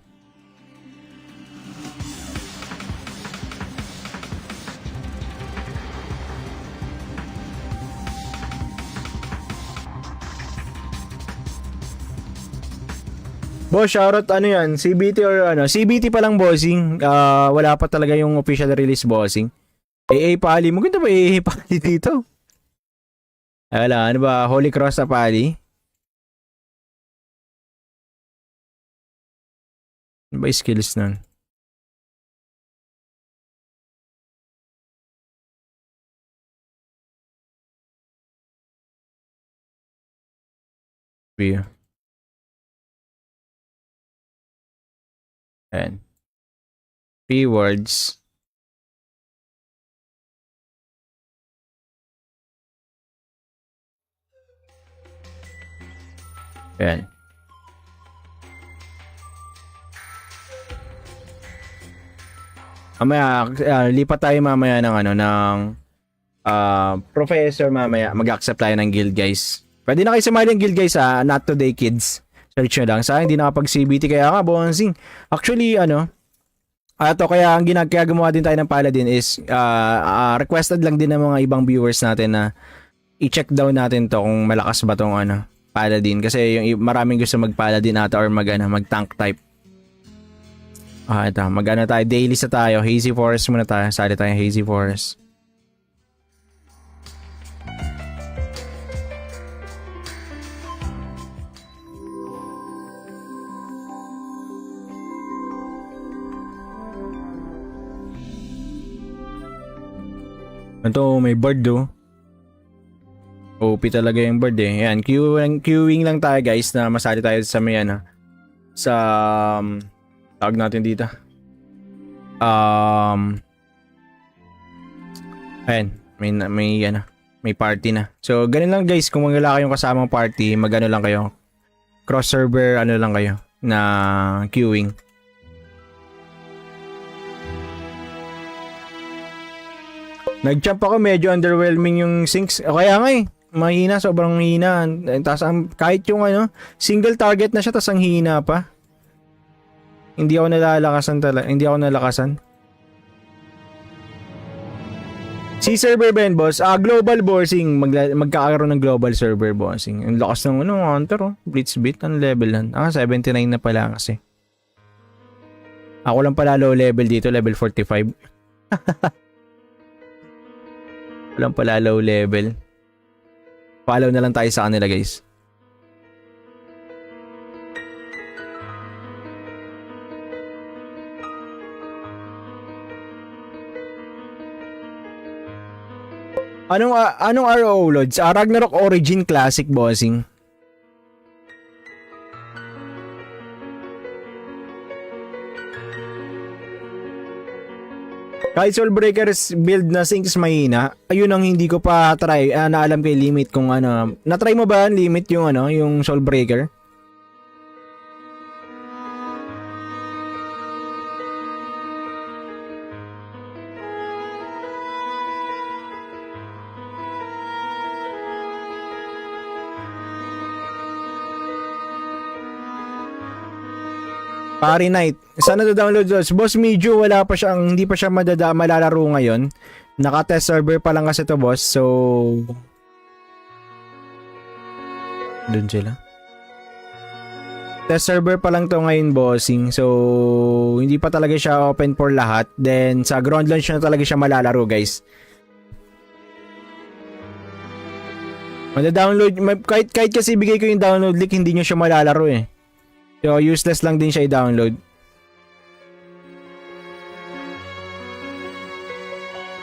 Boss, shoutout ano yan? CBT or ano? CBT pa lang, bossing. Wala pa talaga yung official release, bossing. AA Pali. Maganda ba AA Pali dito? Wala, ano ba? Holy Cross sa Pali? Ano ba yung skills nun? Yeah. And keywords. Ayan. Mamaya, lipat tayo mamaya ng ano, ng professor mamaya. Mag-accept tayo ng guild, guys. Pwede na kayo sumali ng guild, guys, not today, kids. Search nyo lang. Sa akin, hindi nakapag-CBT, kaya nga, bonsing. Actually, ano, kaya ang kaya gumawa din tayo ng Paladin is, requested lang din ng mga ibang viewers natin na i-check down natin to kung malakas ba tong ano, Paladin. Kasi yung maraming gusto mag-Paladin ata or mag-tank type. Ito, mag-ano tayo, daily sa tayo. Hazy Forest muna tayo. Sali tayo Hazy Forest. Ito, may bird do. OP talaga yung bird eh. Yan, queuing lang tayo guys na masali tayo sa may ano. Sa tawag natin dito. Ayan, may party na. So, ganun lang guys, kung wala kayong kasamang party, magano lang kayo. Cross server ano lang kayo na queuing. Nag-jump ako, medyo underwhelming yung sinks. Kaya nga eh, mahina, sobrang hina. Tapos kahit yung ano, single target na siya, tapos ang hina pa. Hindi ako nalalakasan talaga. Hindi ako nalakasan. Si server ba yun, boss? Global bossing. Magkakaroon ng global server bossing. Ang lakas ng ano, hunter oh. Blitzbit, ang level lang. 79 na pala kasi. Ako lang pala low level dito, level 45. Walang pala low level. Follow na lang tayo sa kanila guys. Anong RO loads? Ragnarok Origin Classic bossing. Kahit Soulbreakers build na sinks mahina, ayun ang hindi ko pa try. Naalam kay limit kung ano. Na-try mo ba limit yung ano, yung Soulbreaker? Pari Night. Sana download those. Boss Medyo wala pa siya, hindi pa siya malalaro ngayon. Naka-test server pa lang kasi to boss. So doon sila. Test server pa lang to ngayon bossing. So hindi pa talaga siya open for lahat. Then sa ground launch na talaga siya malalaro guys. Mada-download kahit kasi bigay ko yung download link, hindi nyo siya malalaro eh. So, useless lang din siya i-download.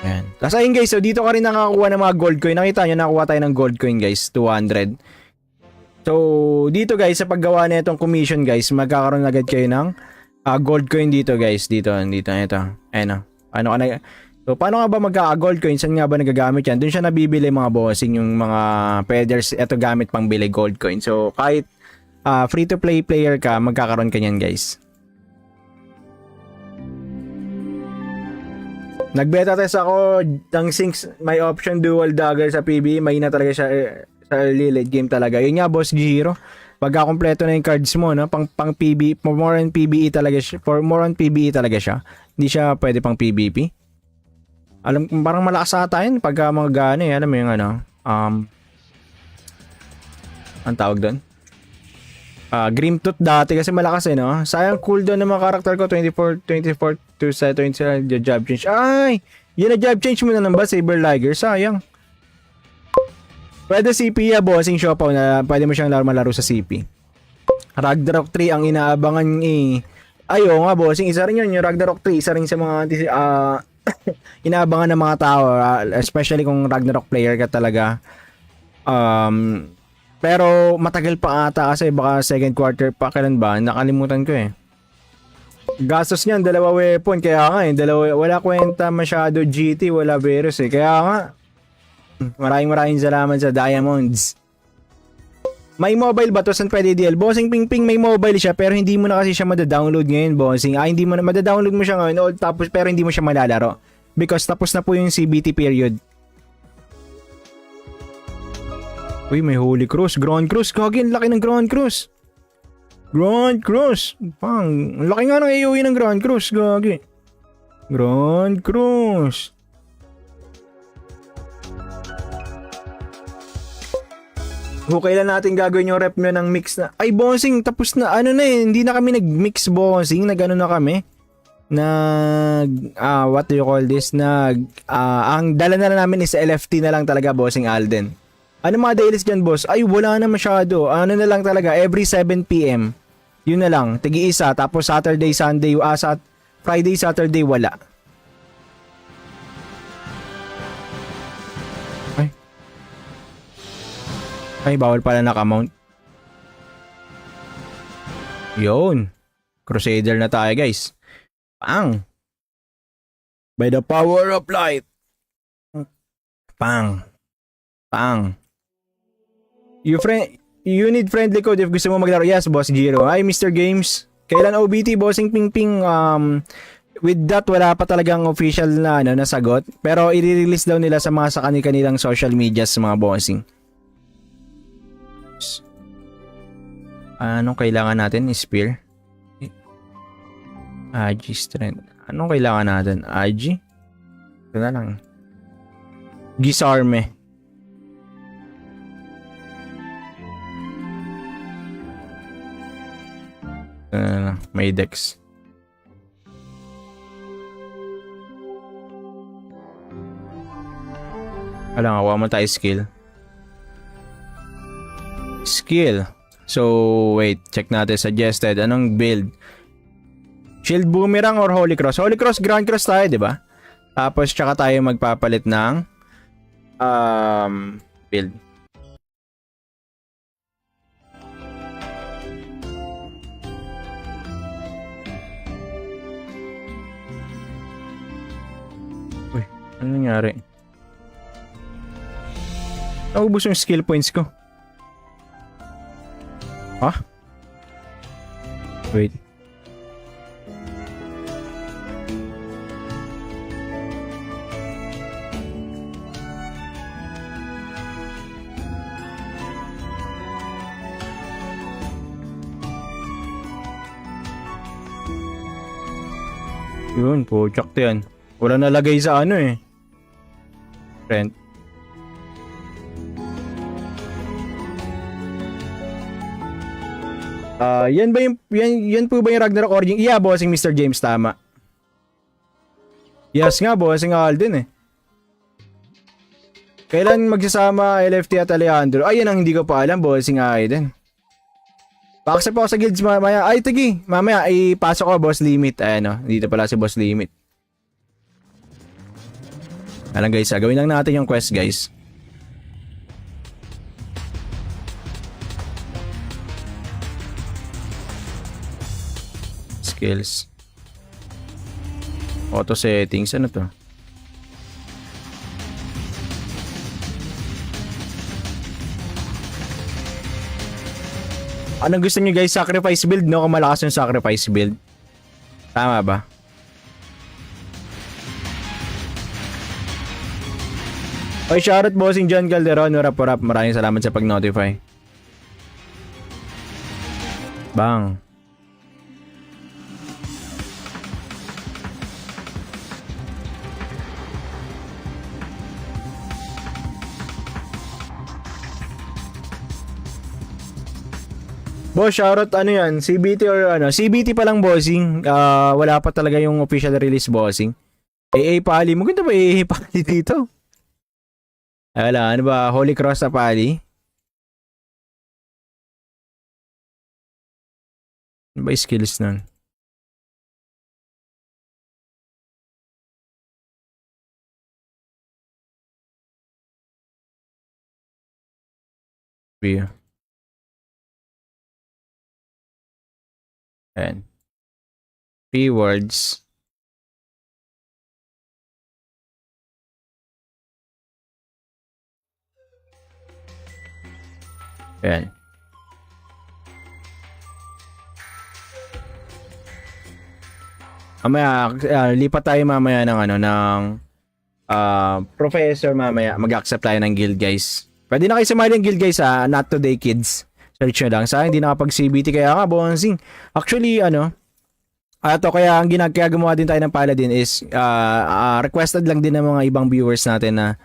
Ayan. Tapos ayun guys, so dito ka rin nakakuha ng mga gold coin. Nakita nyo, nakakuha tayo ng gold coin guys, 200. So, dito guys, sa paggawa na itong commission guys, magkakaroon agad kayo ng gold coin dito guys. Dito, ito. Ayan o. So, paano nga ba magka-gold coin? Saan nga ba nagagamit yan? Doon siya nabibili mga bossing, yung mga feathers. Ito gamit pang bili gold coin. So, kahit free-to-play player ka, magkakaroon ka niyan guys. Nagbeta test ako ng sinks, may option dual dagger sa PB, may na talaga siya sa early late game talaga. Yun nga boss Giro, pagka kompleto na yung cards mo, no, pang PB, more on PBE talaga siya, for more on PBE talaga siya. Hindi siya pwede pang PVP. Alam, parang malakas ata yun pagka mga gano, alam mo yung ano, ang tawag doon? Grimtooth dati kasi malakas eh, no? Sayang cooldown ng mga karakter ko, 24 to 20 job change. Ay! Yun na job change mo na lang ba, Saber Liger? Sayang. Pwede CP ya, bossing Siopaw na pwede mo siyang malaro sa CP. Ragnarok 3 ang inaabangan eh. Ayo nga, bossing. Isa rin yun, yung Ragnarok 3. Isa rin sa mga inaabangan ng mga tao. Especially kung Ragnarok player ka talaga. Pero matagal pa ata kasi baka second quarter pa, kailan ba? Nakalimutan ko eh. Gastos niyan, 2 weapon. Kaya nga eh, wala kwenta masyado GT, wala Verus eh. Kaya nga, maraming salamat sa Diamonds. May mobile ba to? Saan pwede DL? Bossing Pingping, may mobile siya pero hindi mo na kasi siya mada-download ngayon, bossing. Hindi mo na mada-download mo siya ngayon tapos pero hindi mo siya malalaro because tapos na po yung CBT period. Uy, may Holy Cross, Grand Cross. Gagi, ang laki ng Grand Cross. Grand Cross. Pang, ang laki nga ng AOE ng Grand Cross, gagi. Grand Cross. Kailan natin gagawin yung rep nyo ng mix na... Ay, bossing, tapos na. Ano na eh, hindi na kami nag-mix, bossing. Nag-ano na kami. What do you call this? Ang dala na namin is LFT na lang talaga, bossing Alden. Ano mga dailies dyan, boss? Ay, wala na masyado. Ano na lang talaga, every 7 PM. Yun na lang, tigi-isa. Tapos Saturday, Sunday, Friday, Saturday, wala. Ay, bawal pala naka-mount. Yun. Crusader na tayo, guys. Pang. By the power of light. Pang. Pang. You need friendly code if gusto mo maglaro. Yes, Boss Giro. Ay, Mr. Games. Kailan OBT, Bossing Pingping? With that, wala pa talagang official na sagot. Pero i-release daw nila sa kanilang social media sa mga bossing. Anong kailangan natin? Spear? Agi strength. Anong kailangan natin? Agi? Ito na lang. Gisarme. May dex. Alam nga, wala mo tayo skill. Skill. So, wait. Check natin. Suggested. Anong build? Shield Boomerang or Holy Cross? Holy Cross, Grand Cross tayo, di ba? Tapos, tsaka tayo magpapalit ng build. Uy, ano nangyari? Naubos yung skill points ko. Ha? Wait. Yun, pojak to yan. Wala nalagay sa ano eh. Rent. Yan po ba yung Ragnarok Origin? Yeah, bossing Mr. James, tama. Yes nga, bossing Alden eh. Kailan magsasama LFT at Alejandro? Ay, yan ang hindi ko pa alam, bossing Alden. Pa-accept ako sa guilds mamaya. Ay, tagi. Mamaya, ipasok ko, boss limit. Ayan o, dito pala si boss limit. Alam guys, gawin lang natin yung quest, guys. Skills. Auto settings. Ano to? Anong gusto niyo guys? Sacrifice build, no? Kung malakas yung sacrifice build. Tama ba? Oy, shoutout bossing John Calderon. Warap. Maraming salamat sa pag-notify. Bang. Boss, shoutout ano yan? CBT or ano? CBT pa lang, bossing. Wala pa talaga yung official release, bossing. AA Pali. Maganda ba AA Pali dito? Ay, wala. Ano ba? Holy Cross na Pali? Ano ba yung skills nun? View. Ayan. Rewards. Ayan. Mamaya, lipat tayo mamaya ng ano, ng professor mamaya. Mag-accept tayo ng guild, guys. Pwede na kayo sumali ng guild, guys, ha? Not today, kids. Search nyo lang. Sa akin, hindi nakapag-CBT. Kaya nga, bonsing. Actually, ano, kaya ang kaya gumawa din tayo ng Paladin is requested lang din ng mga ibang viewers natin na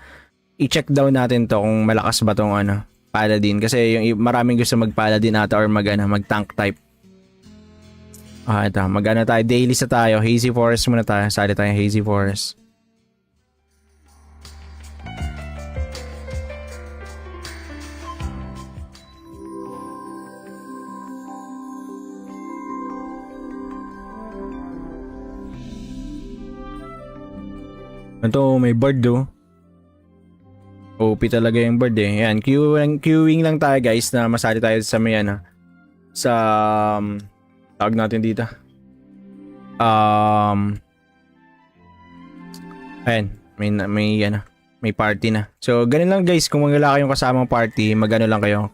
i-check down natin to kung malakas ba tong ano, Paladin. Kasi yung maraming gusto mag-Paladin ata or mag-tank type. Ito, mag-ano tayo, daily sa tayo. Hazy Forest muna tayo. Sali tayo Hazy Forest. Ito, may bird do. OP talaga yung bird eh. Yan, queuing lang tayo guys na masali tayo sa may ano. Sa tawag natin dito. Ayan, may party na. So, ganun lang guys, kung wala kayong kasamang party, magano lang kayo.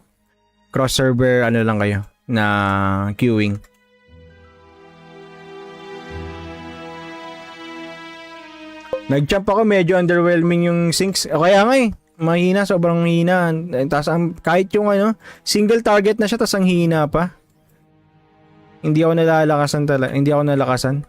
Cross server ano lang kayo na queuing. Nag-jump ako, medyo underwhelming yung sinks. Kaya nga eh, mahina, sobrang hina. Tapos kahit yung ano, single target na siya, tapos ang hina pa. Hindi ako nalalakasan talaga. Hindi ako nalakasan.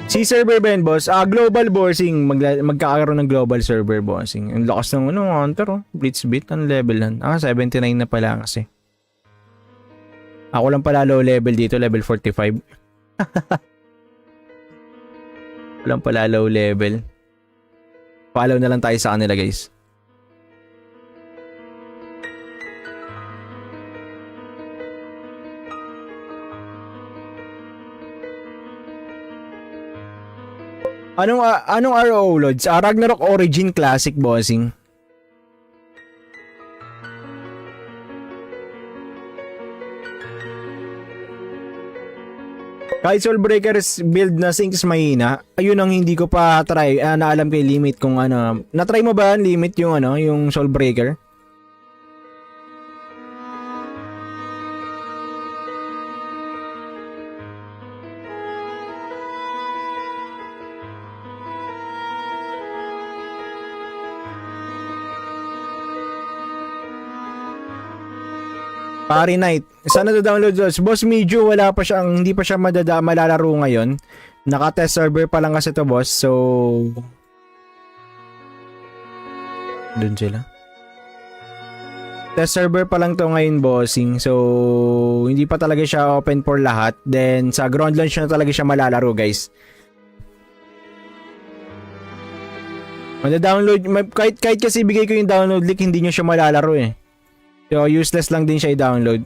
Si server ba yun, boss? Global bossing. Magkakaroon ng global server bossing. Ang lakas ng ano, hunter oh. Blitzbit, ang level nan. 79 na pala kasi. Ako lang pala low level dito, level 45. Walang pala low level. Follow na lang tayo sa kanila guys. Anong RO loads? Ragnarok Origin Classic bossing. Kahit Soulbreakers build na sinks mahina, ayun ang hindi ko pa try. Naalam kay limit kung ano. Na-try mo ba limit yung ano, yung Soulbreaker? Pari Night. Sana download those. Boss Medyo wala pa siya, hindi pa siya malalaro ngayon. Naka-test server pa lang kasi to boss. So doon sila. Test server pa lang to ngayon bossing. So hindi pa talaga siya open for lahat. Then sa ground launch na talaga siya malalaro guys. Download kahit kasi bigay ko yung download link, hindi niyo siya malalaro eh. So, useless lang din siya i-download.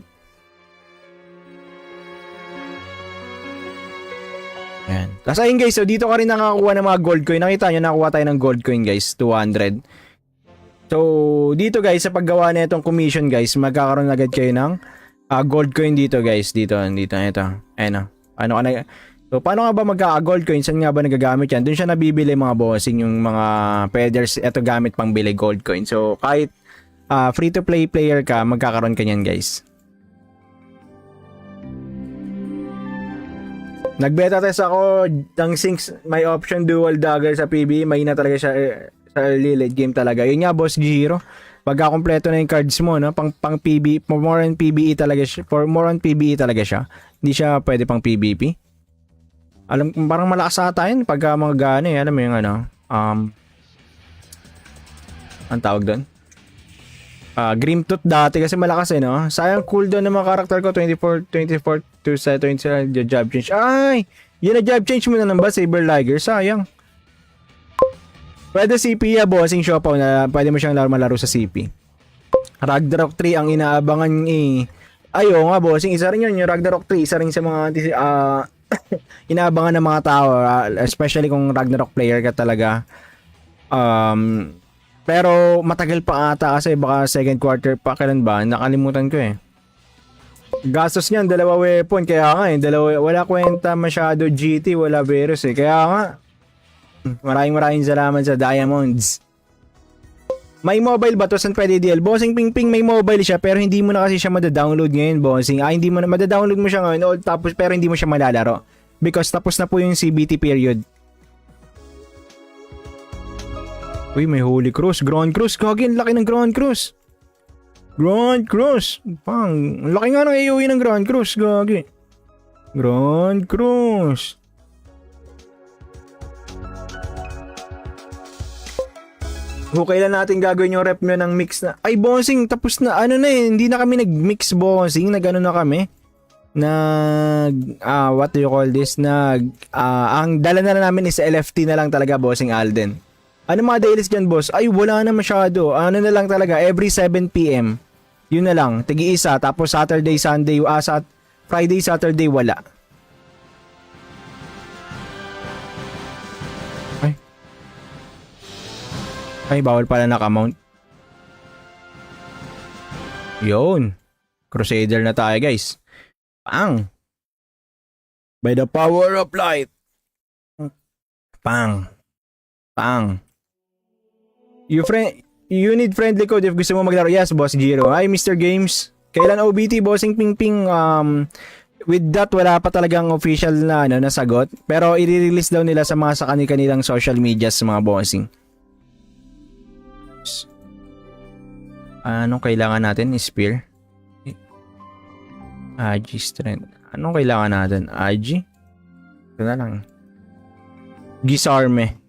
Ayan. Tapos ayun guys, so dito ka rin nakakuha ng mga gold coin. Nakita nyo, nakakuha tayo ng gold coin guys, 200. So, dito guys, sa paggawa na itong commission guys, magkakaroon agad kayo ng gold coin dito guys. Dito, ito. Ayan o. So, paano nga ba magka-gold coin? Saan nga ba nagagamit yan? Doon siya nabibili mga bossing, yung mga feathers. Ito gamit pang bili gold coin. So, kahit free-to-play player ka, magkakaroon ka niyan guys. Nag-beta test ako ng sinks, may option dual dagger sa PB. May na talaga siya sa early late game talaga. Yun nga boss Giro. Pagka kompleto na yung cards mo, no? pang PB, more on PBE talaga siya. For more on PBE talaga siya. Hindi siya pwede pang PBP. Alam, parang malakas ata yun pagka mga gana eh. Alam mo yung ano, ang tawag doon? Grimtooth dati kasi malakas eh, no? Sayang cooldown ng mga karakter ko, 24 to 20 job change. Ay! Yun na job change mo na lang ba, Saber Liger? Sayang. Pwede CP ya, bossing Siopaw na pwede mo siyang malaro sa CP. Ragnarok 3 ang inaabangan eh. Ayo nga, bossing. Isa rin yun, yung Ragnarok 3. Isa rin sa mga inaabangan ng mga tao. Especially kung Ragnarok player ka talaga. Pero matagal pa ata kasi baka second quarter pa, kailan ba? Nakalimutan ko eh. Gastos niyan, dalawa weapon. Kaya nga eh, wala kwenta masyado GT, wala virus eh. Kaya nga, maraming salamat sa Diamonds. May mobile ba to? Saan pwede deal? Bossing Pingping, may mobile siya pero hindi mo na kasi siya madadownload ngayon, bossing. Hindi mo na madadownload mo siya ngayon tapos pero hindi mo siya malalaro. Because tapos na po yung CBT period. Uy, may Holy Cross. Grand Cross. Gagi, ang laki ng Grand Cross. Grand Cross. Pang, ang laki nga ng AOE ng Grand Cross. Gagi. Grand Cross. Kung kailan natin gagawin yung rep nyo ng mix na... Ay, bossing, tapos na. Ano na eh, hindi na kami nag-mix, bossing. Nag-ano na kami. What do you call this? Ang dala na namin is LFT na lang talaga, bossing Alden. Ano mga dailies dyan, boss? Ay, wala na masyado. Ano na lang talaga, every 7 PM. Yun na lang, tigi-isa. Tapos Saturday, Sunday, Friday, Saturday, wala. Ay, bawal pala naka-mount. Yun. Crusader na tayo, guys. Pang. By the power of light. Pang. Pang. You need friendly code if gusto mo maglaro. Yes, Boss Giro. Hi, Mr. Games. Kailan OBT, Bossing Pingping? With that, wala pa talagang official na sagot. Pero i-release daw nila sa kanilang social media sa mga bossing. Anong kailangan natin? Spear? Agi strength. Anong kailangan natin? Agi? Ito na lang. Gisarme.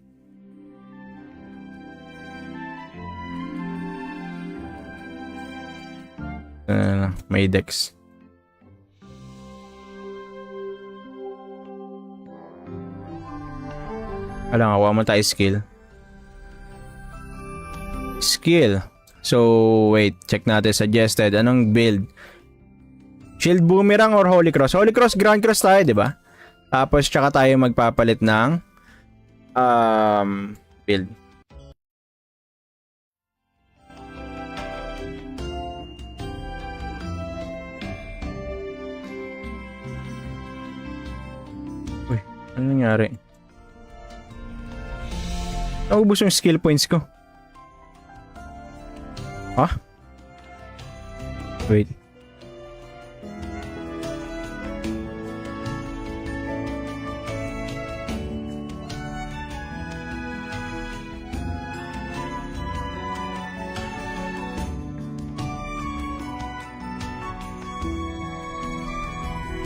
May dex. Alam nga, wala mo tayo skill. Skill. So, wait. Check natin. Suggested. Anong build? Shield Boomerang or Holy Cross? Holy Cross, Grand Cross tayo, di ba? Tapos, tsaka tayo magpapalit ng build. Uy, ano nangyari? Naubos yung skill points ko. Ha? Wait.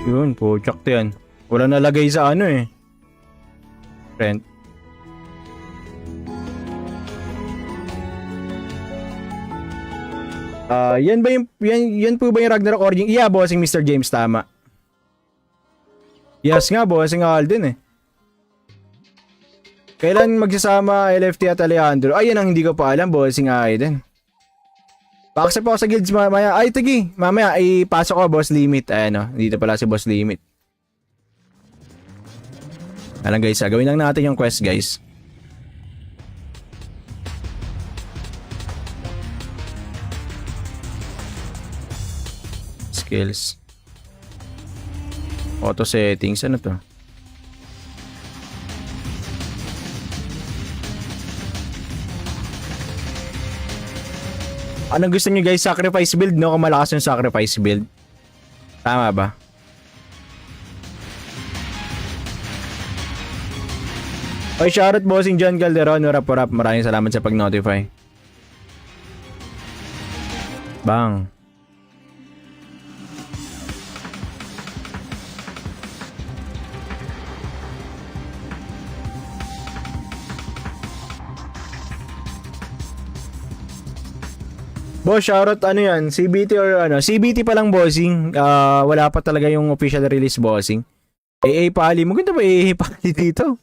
Yun, project yan. Wala nalagay sa ano eh. Rent. Yan ba yan po ba yung Ragnarok Origin? Yeah, bossing Mr. James, tama. Yes nga, bossing Alden eh. Kailan magsasama LFT at Alejandro? Ay, yan ang hindi ko pa alam, bossing Alden. Pa-accept ako sa guilds mamaya. Ay, tagi, mamaya ipasok ko, boss limit. Ayan o, dito pala si boss limit. Alam guys, gawin lang natin yung quest, guys. Skills. Auto settings. Ano to? Anong gusto niyo guys? Sacrifice build, no? Kung malakas yung sacrifice build. Tama ba? Oy, shoutout bossing John Calderon. Rap. Maraming salamat sa pag-notify. Bang. Boss, shoutout ano yan? CBT or ano? CBT pa lang, bossing. Wala pa talaga yung official release, bossing. AA Pali. Maganda ba AA Pali dito?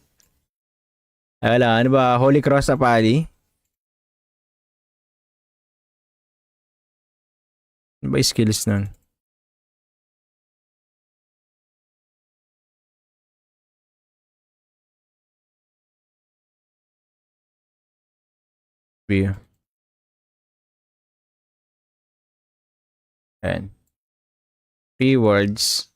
Wala, ano ba? Holy Cross na Pali? Ano ba yung skills nun? View. Ayan. Rewards.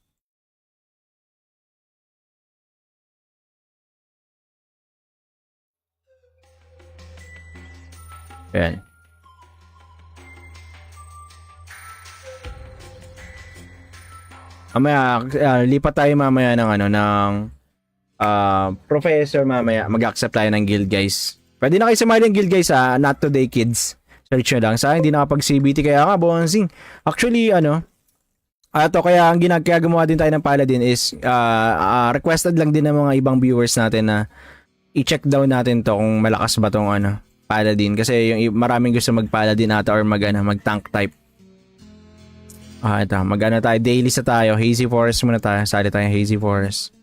Ayan. Mamaya, lipat tayo mamaya ng ano, ng professor mamaya. Mag-accept tayo ng guild, guys. Pwede na kayo sumali ng guild, guys, ha? Not today, kids. Search nyo lang. Sa akin, hindi nakapag-CBT. Kaya nga, bonsing. Actually, ano, kaya ang kaya gumawa din tayo ng Paladin is requested lang din ng mga ibang viewers natin na i-check down natin to kung malakas ba tong ano, Paladin. Kasi yung maraming gusto mag-Paladin ata or mag-tank type. Ito, mag-ano tayo, daily sa tayo, Hazy Forest muna tayo, sali tayo Hazy Forest.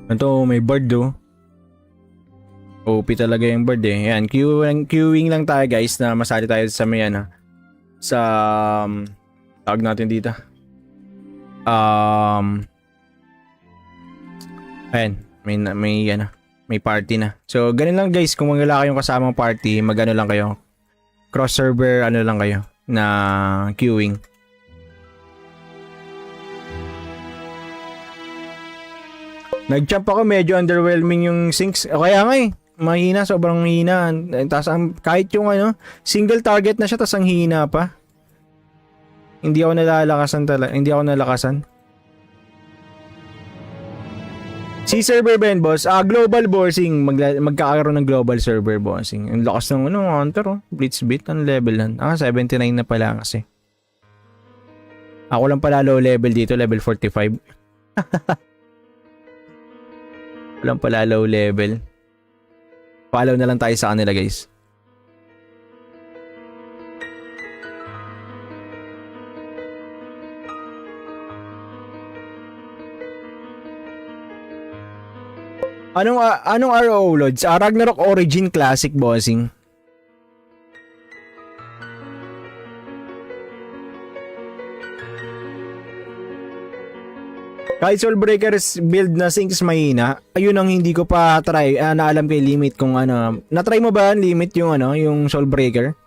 Ito, may bird do. OP talaga yung bird eh. Yan, queuing lang tayo guys na masali tayo sa may ano, sa tawag natin dito. Ayan, may party na. So, ganun lang guys, kung wala kayong kasamang party, magano lang kayo. Cross server, ano lang kayo, na queuing. Nag-jump ako, medyo underwhelming yung sinks. Kaya nga eh, mahina, sobrang hina. Tapos kahit yung ano, single target na siya, tapos ang hina pa. Hindi ako nalakasan. Si server ba yun, boss? Global bossing. Magkakaroon ng global server bossing. Ang lakas ng ano, hunter, oh. Blitzbit, ang level lang. 79 na pala kasi. Ako lang pala low level dito, level 45. Walang pala low level. Follow na lang tayo sa kanila, guys. Anong RO loads? Ragnarok Origin Classic bossing. Kahit Soulbreakers build na sinks mahina, ayun ang hindi ko pa try. Naalam ko yung limit kung ano. Na-try mo ba limit yung ano, yung Soulbreaker?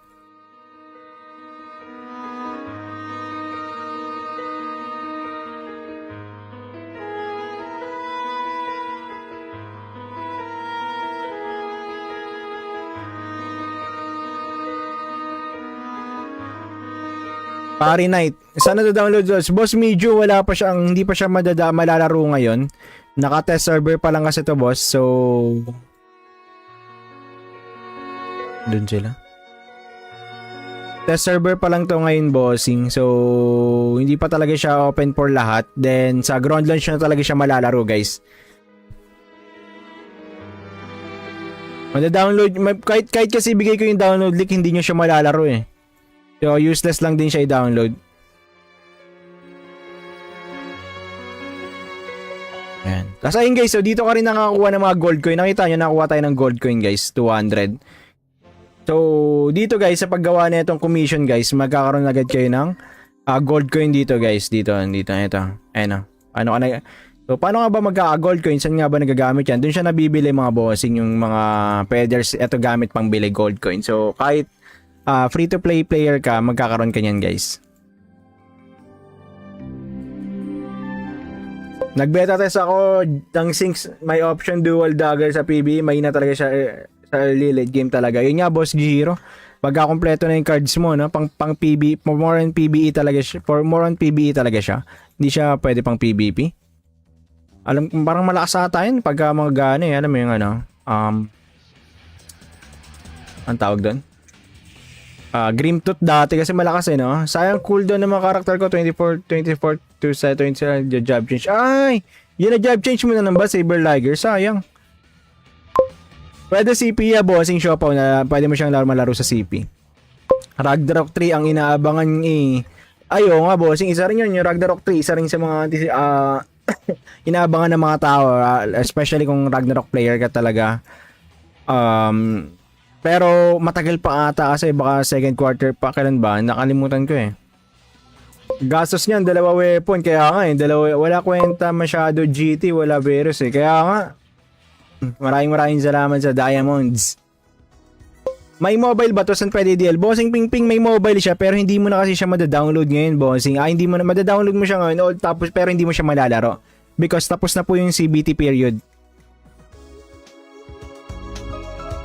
Pari Night. Saan na-download those? Boss Medyo, hindi pa siya malalaro ngayon. Naka-test server pa lang kasi to, boss. So, doon sila. Test server pa lang to ngayon, bossing. So, hindi pa talaga siya open for lahat. Then, sa ground launch na talaga siya malalaro, guys. Mada-download, kahit kasi bigay ko yung download link, hindi nyo siya malalaro eh. So, useless lang din siya i-download. Ayan. Tapos ayun guys, so dito ka rin nakakuha ng mga gold coin. Nakita nyo, nakakuha tayo ng gold coin guys, 200. So, dito guys, sa paggawa na itong commission guys, magkakaroon agad kayo ng gold coin dito guys. Dito, ito. Ayan o. So, paano nga ba magkaka-gold coin? Saan nga ba nagagamit yan? Doon siya nabibili mga bossing, yung mga peders. Ito gamit pang bili gold coin. So, kahit free-to-play player ka, magkakaroon ka niyan guys. Nagbeta test ako ng sinks, may option dual dagger sa PBE, may na talaga siya sa early late game talaga. Yun nga boss Giro, pagka kompleto na yung cards mo, no, pang PBE, more on PBE talaga siya, Hindi siya pwede pang PVP. Parang malakas ata yun pagka mga gano eh, alam mo yung ano, ang tawag doon? Grimtooth dati kasi malakas eh, no? Sayang cooldown ng mga karakter ko, 24 to 20 job change. Ay! Yun na job change mo na ba, Saber Liger? Sayang. Pwede CP ya, bossing Siopaw na pwede mo siyang malaro sa CP. Ragnarok 3 ang inaabangan eh. Ayo nga, bossing. Isa rin yun, yung Ragnarok 3. Isa rin sa mga inaabangan ng mga tao. Especially kung Ragnarok player ka talaga. Pero matagal pa ata kasi baka second quarter pa, kailan ba? Nakalimutan ko eh. Gastos niyan, 2 weapon. Kaya nga eh, wala kwenta masyado GT, wala virus eh. Kaya nga, maraming salamat sa Diamonds. May mobile ba to? Saan pwede DL? Bossing Pingping, may mobile siya pero hindi mo na kasi siya madadownload ngayon, bossing. Hindi mo na madadownload mo siya ngayon tapos pero hindi mo siya malalaro because tapos na po yung CBT period.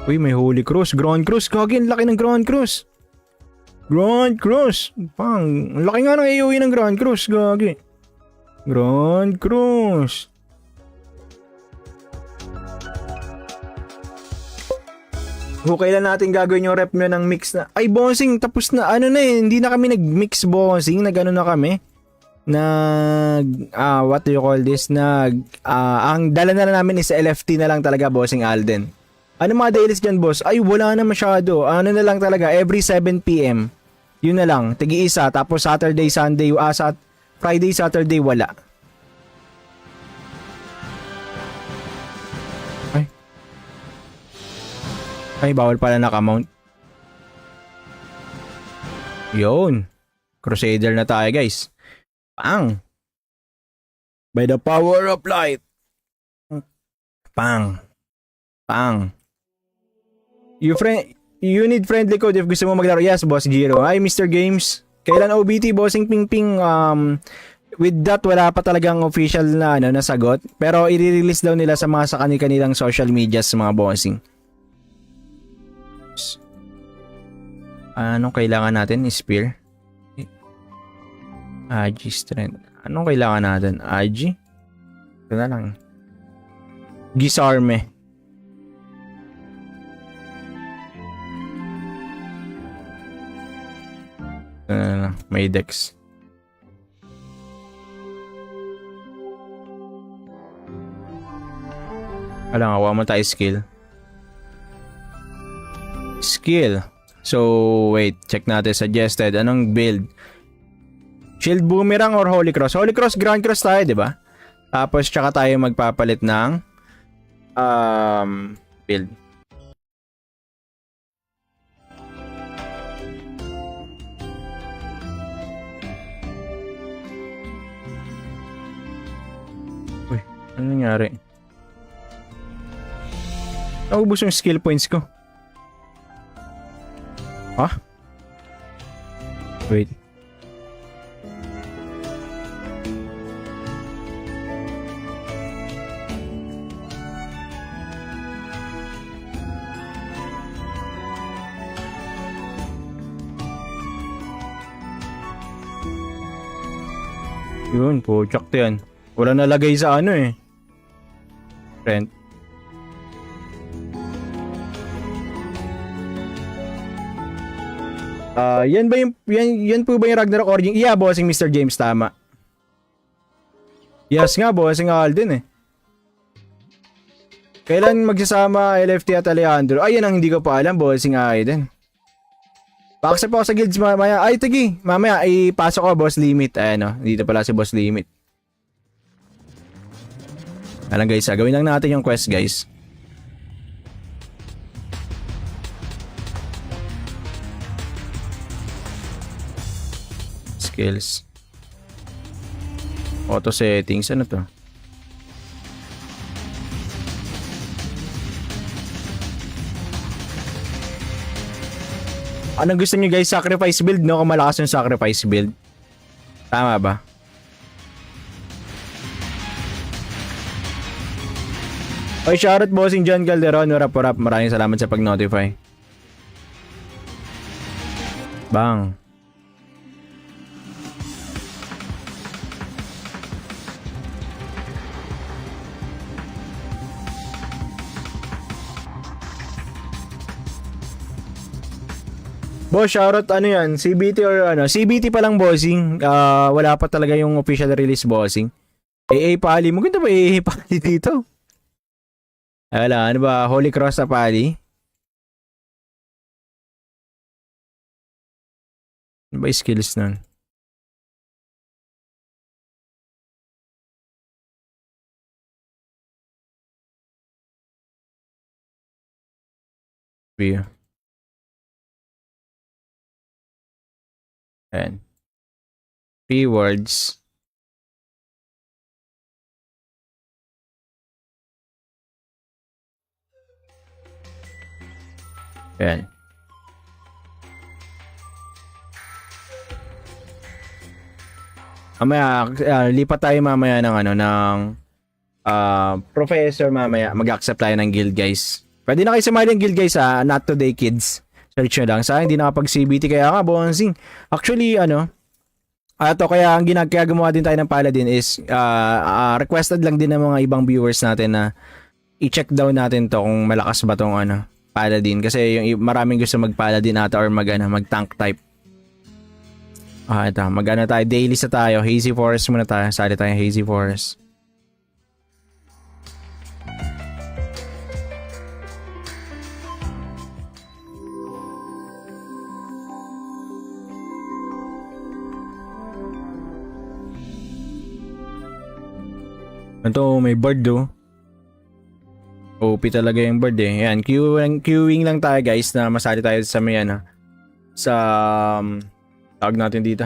Uy, may Holy Cross, Grand Cross. Gagi, ang laki ng Grand Cross. Grand Cross. Pang, ang laki nga ng AOE ng Grand Cross, gagi. Grand Cross. Kailan natin gagawin yung rep nyo ng mix na... Ay, bossing, tapos na. Ano na hindi na kami nag-mix, bossing. Nag-ano na kami. What do you call this? Ang dala na namin is LFT na lang talaga, bossing Alden. Ano mga dailies dyan, boss? Ay, wala na masyado. Ano na lang talaga, every 7 PM. Yun na lang, tigi-isa. Tapos Saturday, Sunday, Friday, Saturday, wala. Ay, bawal pala naka-mount. Yun. Crusader na tayo, guys. Pang. By the power of light. Pang. Pang. You need friendly code if gusto mo maglaro. Yes, Boss Giro. Hi, Mr. Games. Kailan OBT, Bossing Pingping? With that, wala pa talagang official na sagot. Pero i-release daw nila sa kanilang social medias, mga bossing. Anong kailangan natin? Spear? Agi strength. Anong kailangan natin? Agi? Ito na lang. Gisarme. May dex. Alam nga, wala mo tayo skill. Skill. So, wait. Check natin. Suggested. Anong build? Shield Boomerang or Holy Cross? Holy Cross, Grand Cross tayo, di ba? Tapos, tsaka tayo magpapalit ng build. Uy, ano nangyari? Naubos yung skill points ko. Ha? Wait. Yun, puchak to yan. Wala nalagay sa ano eh. Rent. Yan po ba yung Ragnarok Origin? Yeah, bossing Mr. James, tama. Yes nga, bossing Alden eh. Kailan magsasama LFT at Alejandro? Ay, yan ang hindi ko pa alam, bossing Alden. Pa-accept ako sa guilds mamaya. Ay, tagi. Mamaya, ipasok ko, boss limit. Ayan o, dito pala si boss limit. Alam guys, gawin lang natin yung quest, guys. Skills. Auto settings. Ano to? Anong gusto nyo guys? Sacrifice build, no? Kung malakas yung sacrifice build. Tama ba? Oy, shoutout bossing John Calderon. Rap. Maraming salamat sa pag-notify. Bang. Boss, shoutout ano yan? CBT or ano? CBT pa lang, bossing. Wala pa talaga yung official release, bossing. AA Pali. Maganda ba AA Pali dito? Wala, ano ba? Holy Cross na Pali? Ano ba yung skills nun? View. Ayan. Rewards. Ayan. Mamaya, lipat tayo mamaya ng ano, ng professor mamaya. Mag-accept tayo ng guild, guys. Pwede na kayo sumali ng guild, guys, not today, kids. Search nyo lang. Sa akin, hindi nakapag-CBT, kaya nga, bonsing. Actually, ano, kaya ang kaya gumawa din tayo ng Paladin is, requested lang din ng mga ibang viewers natin na i-check down natin to kung malakas ba tong ano, Paladin. Kasi yung maraming gusto mag-Paladin ata or mag-tank type. Ito, mag-ano tayo, daily sa tayo. Hazy Forest muna tayo. Sali tayo Hazy Forest. Ito, may bird do. OP talaga yung bird eh. Yan, queuing lang tayo guys na masali tayo sa may ano. Sa tawag natin dito.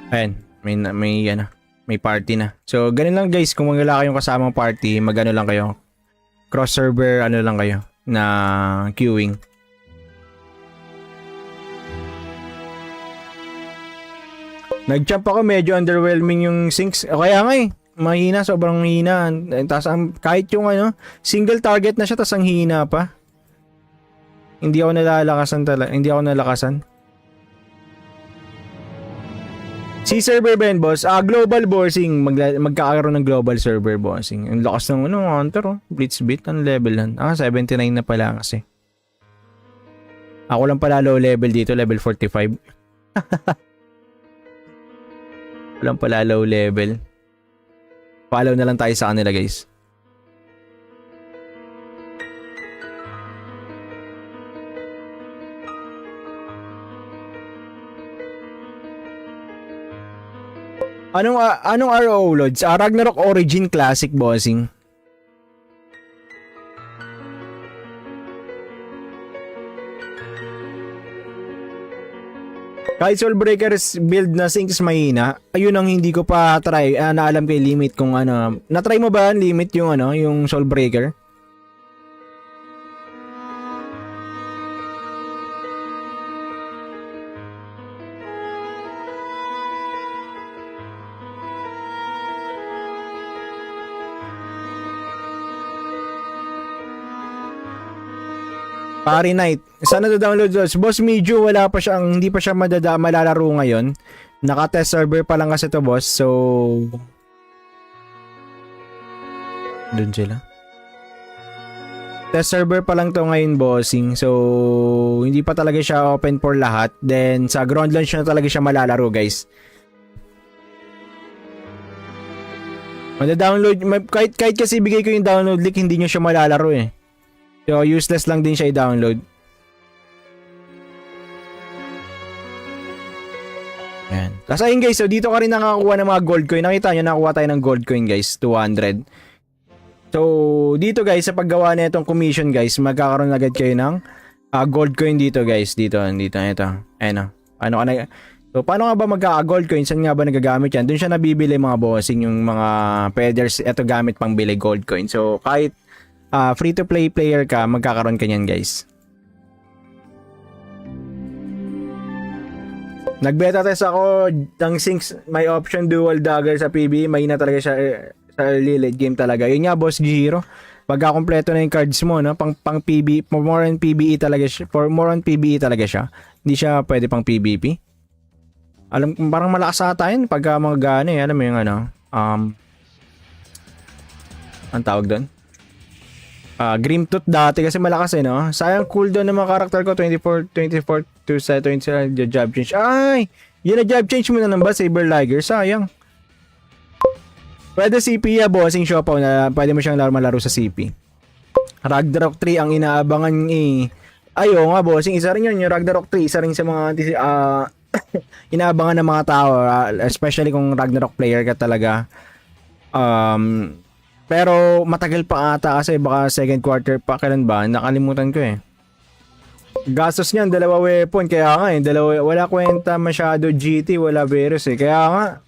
Ayan, may party na. So, ganun lang guys, kung wala kayong kasamang party, magano lang kayo. Cross server ano lang kayo na queuing. Nag-jump ako, medyo underwhelming yung sinks. Kaya nga eh, mahina, sobrang hina. Tapos kahit yung ano, single target na siya, tapos ang hina pa. Hindi ako nalalakasan talaga. Hindi ako nalakasan. Si server ba yun, boss? Global bossing. Magkakaroon ng global server bossing. Ang lakas ng ano, hunter oh. Blitzbit, ang level yan. 79 na pala kasi. Ako lang pala low level dito, level 45. Walang pala low level. Follow na lang tayo sa kanila guys. Anong RO loads? Ragnarok Origin Classic bossing. Kahit Soulbreakers build na sinks mahina, ayun ang hindi ko pa try. Naalam ko yung limit kung ano. Na-try mo ba limit yung ano, yung Soulbreaker? Pari Night. Sana download those. Boss Medyo wala pa siya, hindi pa siya malalaro ngayon. Naka-test server pa lang kasi to boss. So doon sila. Test server pa lang to ngayon bossing. So hindi pa talaga siya open for lahat. Then sa ground launch na talaga siya malalaro guys. Mada-download kahit kasi bigay ko yung download link, hindi niyo siya malalaro eh. So, useless lang din siya i-download. Ayan. Tapos ayun guys, so dito ka rin nakakuha ng mga gold coin. Nakita nyo, nakakuha tayo ng gold coin guys, 200. So, dito guys, sa paggawa na itong commission guys, magkakaroon agad kayo ng gold coin dito guys. Dito, ito. Ayan o. So, paano nga ba magka-gold coin? Saan nga ba nagagamit yan? Doon siya nabibili mga bossing, yung mga feathers. Ito gamit pang bili gold coin. So, kahit free-to-play player ka, magkakaroon ka niyan guys. Nagbeta test ako ng sinks, may option dual dagger sa PB, may na talaga siya sa early late game talaga. Yun nga boss Giro, pagka kompleto na yung cards mo, no, pang PB, more on PBE talaga siya, for more on PBE talaga siya. Hindi siya pwede pang PVP. Alam, parang malakas ata yun pagka mga gano alam mo yung ano, ang tawag doon? Grimtooth dati kasi malakas eh, no? Sayang cooldown ng mga karakter ko, 24 to 20 job change. Ay! Yun na job change mo na lang ba, Saber Liger? Sayang. Pwede CP ya, bossing Siopaw na pwede mo siyang malaro sa CP. Ragnarok 3 ang inaabangan eh. Ayo nga, bossing. Isa rin yun, yung Ragnarok 3. Isa rin sa mga inaabangan ng mga tao. Especially kung Ragnarok player ka talaga. Pero matagal pa ata kasi baka second quarter pa, kailan ba? Nakalimutan ko eh. Gastos niyan, 2 weapon. Kaya nga eh, wala kwenta masyado GT, wala Verus eh. Kaya nga,